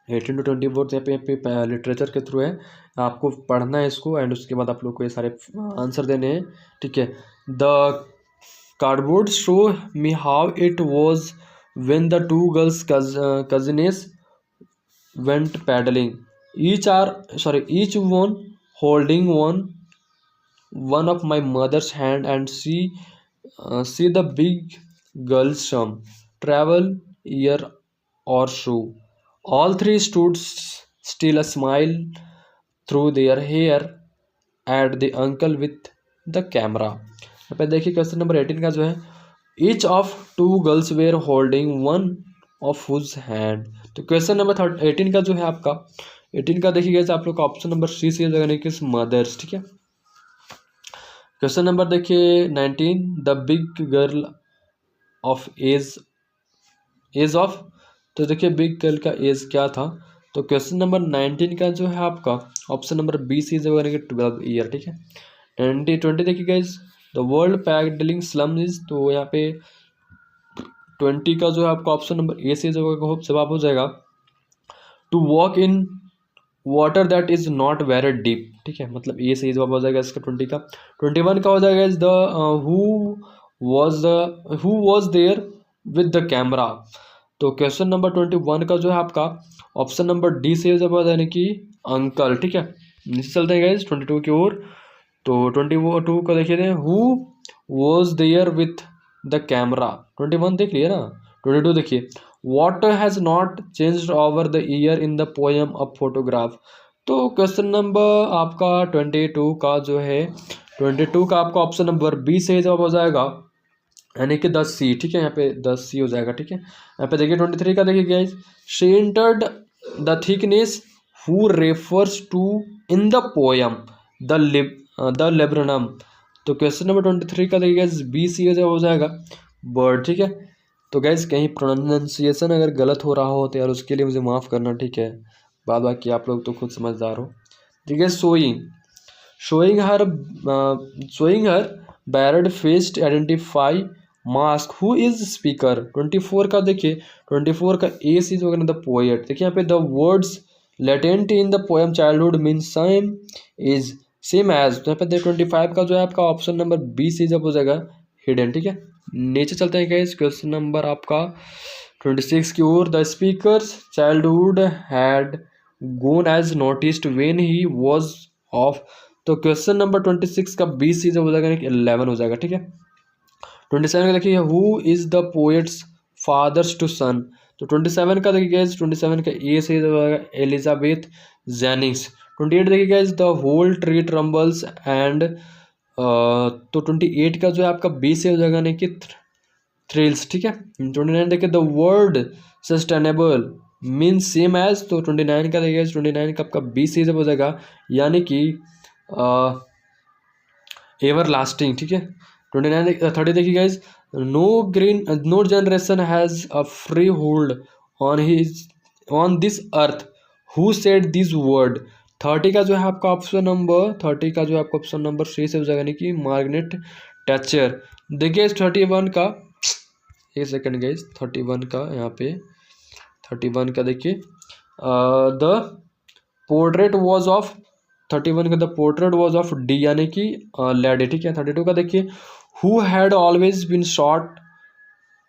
18 to 24 यहाँ पे लिटरेचर के थ्रू है, आपको पढ़ना है इसको, एंड उसके बाद आप लोग को ये सारे आंसर देने हैं, ठीक है। The cardboard show me how it was when the two girls cousins went paddling. Each one holding one of my mother's hand, and see the big girls some travel year or so. All three stood still, a smile through their hair at the uncle with the camera. यहाँ पे देखिए question number 18 का जो है, each of two girls were holding one of whose hand, तो question number 18 का जो है आपका 18 का देखिए आप लोग का ऑप्शन नंबर सी से जगह किस मदर्स, ठीक है। क्वेश्चन नंबर देखिए 19, the big girl of age of, तो देखिए बिग गर्ल का एज क्या था, तो क्वेश्चन नंबर 19 का जो है आपका ऑप्शन नंबर बी से जगह 12 ईयर, ठीक है। 20 देखिए guys, the word paddling slum is, तो यहाँ पे 20 का जो है आपका ऑप्शन नंबर ए से जवाब हो जाएगा, to walk in water that is not very deep, ठीक है, मतलब ए से जवाब हो जाएगा इसका 20 का। 21 का हो जाएगा is the who was there with the camera, तो क्वेश्चन नंबर 21 का जो है आपका ऑप्शन नंबर डी से जवाब हो जाए कि अंकल, ठीक है। नीचे चलते हैं गाइस 22 की ओर, तो 22 का देखिए थे, who was there with the camera, 21 देख लिया ना। 22 देखिए, water has not changed over the year in the poem of photograph, तो क्वेश्चन नंबर आपका 22 का जो है 22 का आपका ऑप्शन नंबर बी से जवाब हो जाएगा, यानी कि 10 सी, ठीक है। यहाँ पे 10 सी हो जाएगा, ठीक है। यहाँ पे देखिए 23 का देखिए guys, she entered the thickness who refers to in the poem the laburnum, तो क्वेश्चन नंबर 23 का देखिए गाइस बी सी हो जाएगा बर्ड, ठीक है। तो गाइस कहीं प्रोनाउंसिएशन अगर गलत हो रहा हो तो यार उसके लिए मुझे माफ़ करना, ठीक है, बाद बाकी आप लोग तो खुद समझदार हो, ठीक है। Showing her barred faced identify mask who is speaker, 24 का देखिए 24 का ए सी जो द पोएट, देखिए यहाँ पे the words latent in the poem childhood mean same as, तो यहाँ पे 25 का जो है आपका ऑप्शन नंबर बी से जब हो जाएगा हिडन, ठीक है। नीचे चलते हैं गाइस, क्वेश्चन नंबर आपका 26 की ओर the speaker's childhood had gone as noticed when he was off. तो क्वेश्चन नंबर 26 का बी सी जब हो जाएगा 11 हो जाएगा, ठीक है। 27 का देखिए who is the poet's father's to son. तो 27 का देखिए 27 का ए से हो जाएगा एलिजाबेथ जेनिंग्स। 28 देखिए is the whole tree trembles and तो 28 का जो है आपका बी से हो जाएगा नहीं कि थ्रिल्स, ठीक है। 29 देखिए the word sustainable mean same as. तो 29 का देखिए 29 का आपका बी से जब हो जाएगा यानी कि एवर लास्टिंग, ठीक है। 30 देखिए guys no generation has a free hold on this earth who said this word. 30 का जो है आपका ऑप्शन नंबर सी से हो जाएगा यानी कि मार्गरेट टैचर। देखिए 31 का एक सेकेंड गाइज 31 का यहाँ पे 31 का देखिए द पोर्ट्रेट वॉज ऑफ 31 का the portrait was off the यानी कि लेडी, ठीक है। 32 का देखिए who had always been short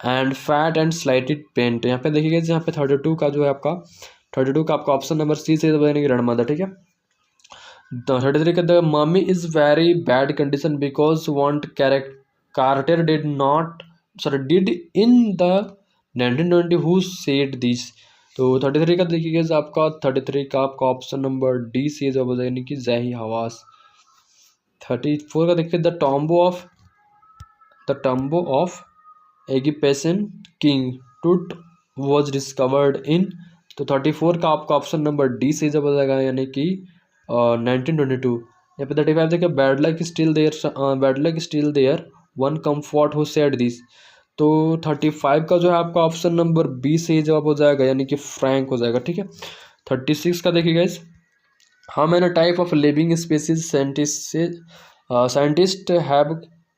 and fat and slighted paint. यहाँ पे देखिए यहाँ पे 32 का जो है आपका 32 का आपका ऑप्शन नंबर सी से ग्रैंडमदर, ठीक है। 33 का the mummy is very bad condition because want carter did in the 1920 who said this. तो 33 का देखिएगा आपका 33 का आपका ऑप्शन नंबर डी सी जब हो जाएगा यानी कि ज़ाही हवास। 34 का देखिए द टम्बो ऑफ एगिपेशन किंग टूट वॉज डिस्कवर्ड इन। तो 34 का आपका ऑप्शन नंबर डी से जब हो जाएगा यानी कि 1922। यहाँ पे 35 देखिए bad luck still there one comfort who said this. तो 35 का जो है आपका ऑप्शन नंबर बी से जवाब हो जाएगा यानी कि फ्रैंक हो जाएगा, ठीक है। 36 का देखिए guys how many type of living species scientist have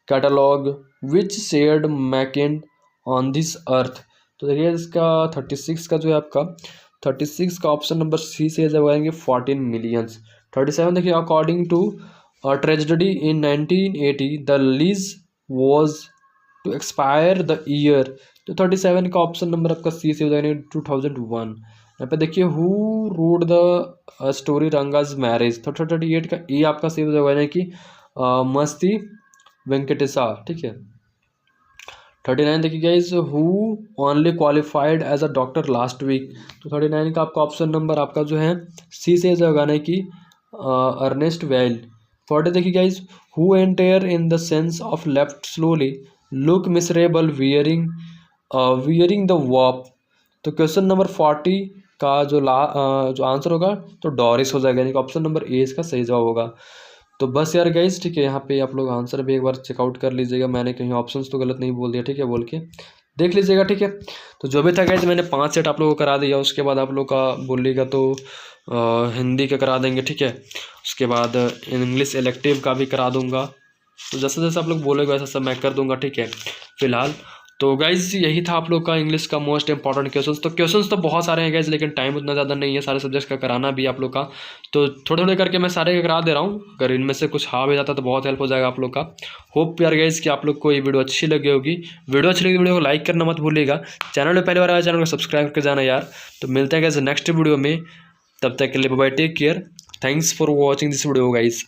catalog which shared mankind on this earth. तो देखिए इसका 36 का जो है आपका 36 का ऑप्शन नंबर सी से जब आएंगे 14 मिलियंस। 37 देखिए according to tragedy in 1980 the lease was to expire the year. तो 37 का ऑप्शन नंबर आपका सी से हो जाएगा 2001। यहाँ पे देखिए who wrote the story Ranga's marriage. तो 38 का ए आपका सी हो जाएगा यानी कि मस्ती वेंकटेशा, ठीक है। 39 देखिए guys who only qualified as a doctor last week. तो 39 का आपका ऑप्शन नंबर आपका जो है सी से होगा यानी कि अर्नेस्ट वेल। 40 देखिए guys who enter in the sense of left slowly look miserable wearing the wop. तो क्वेश्चन नंबर 40 का जो आंसर होगा तो डॉरिस हो जाएगा यानी कि ऑप्शन नंबर ए इसका सही जवाब होगा। तो बस यार गाइस ठीक है, यहाँ पे आप लोग आंसर भी एक बार चेकआउट कर लीजिएगा, मैंने कहीं ऑप्शंस तो गलत नहीं बोल दिया, ठीक है, बोल के देख लीजिएगा, ठीक है। तो जो भी था गाइस मैंने 5 सेट आप लोगों को करा दिया, उसके बाद आप लोग का बोलिएगा तो हिंदी का करा देंगे, ठीक है। उसके बाद इंग्लिश इलेक्टिव का भी करा दूंगा, तो जैसे जैसे आप लोग बोलेगा वैसा सब मैं कर दूंगा, ठीक है। फिलहाल तो गाइज यही था आप लोग का इंग्लिश का मोस्ट इंपॉर्टेंट क्वेश्चंस। तो क्वेश्चंस तो बहुत सारे हैं गाइज, लेकिन टाइम उतना ज़्यादा नहीं है सारे सब्जेक्ट्स का कराना भी आप लोग का, तो थोड़े थोड़े करके मैं सारे करा दे रहा हूँ। अगर इनमें से कुछ हाँ भी जाता तो बहुत हेल्प हो जाएगा आप लोग का। होप यार गाइज कि आप लोग को ये वीडियो अच्छी लगी होगी। वीडियो अच्छी लगी वीडियो को लाइक करना मत भूलिएगा। चैनल में पहली बार आया चैनल को सब्सक्राइब करके जाना यार। तो मिलते हैं गाइज नेक्स्ट वीडियो में, तब तक के लिए bye, take care, thanks for watching this video guys.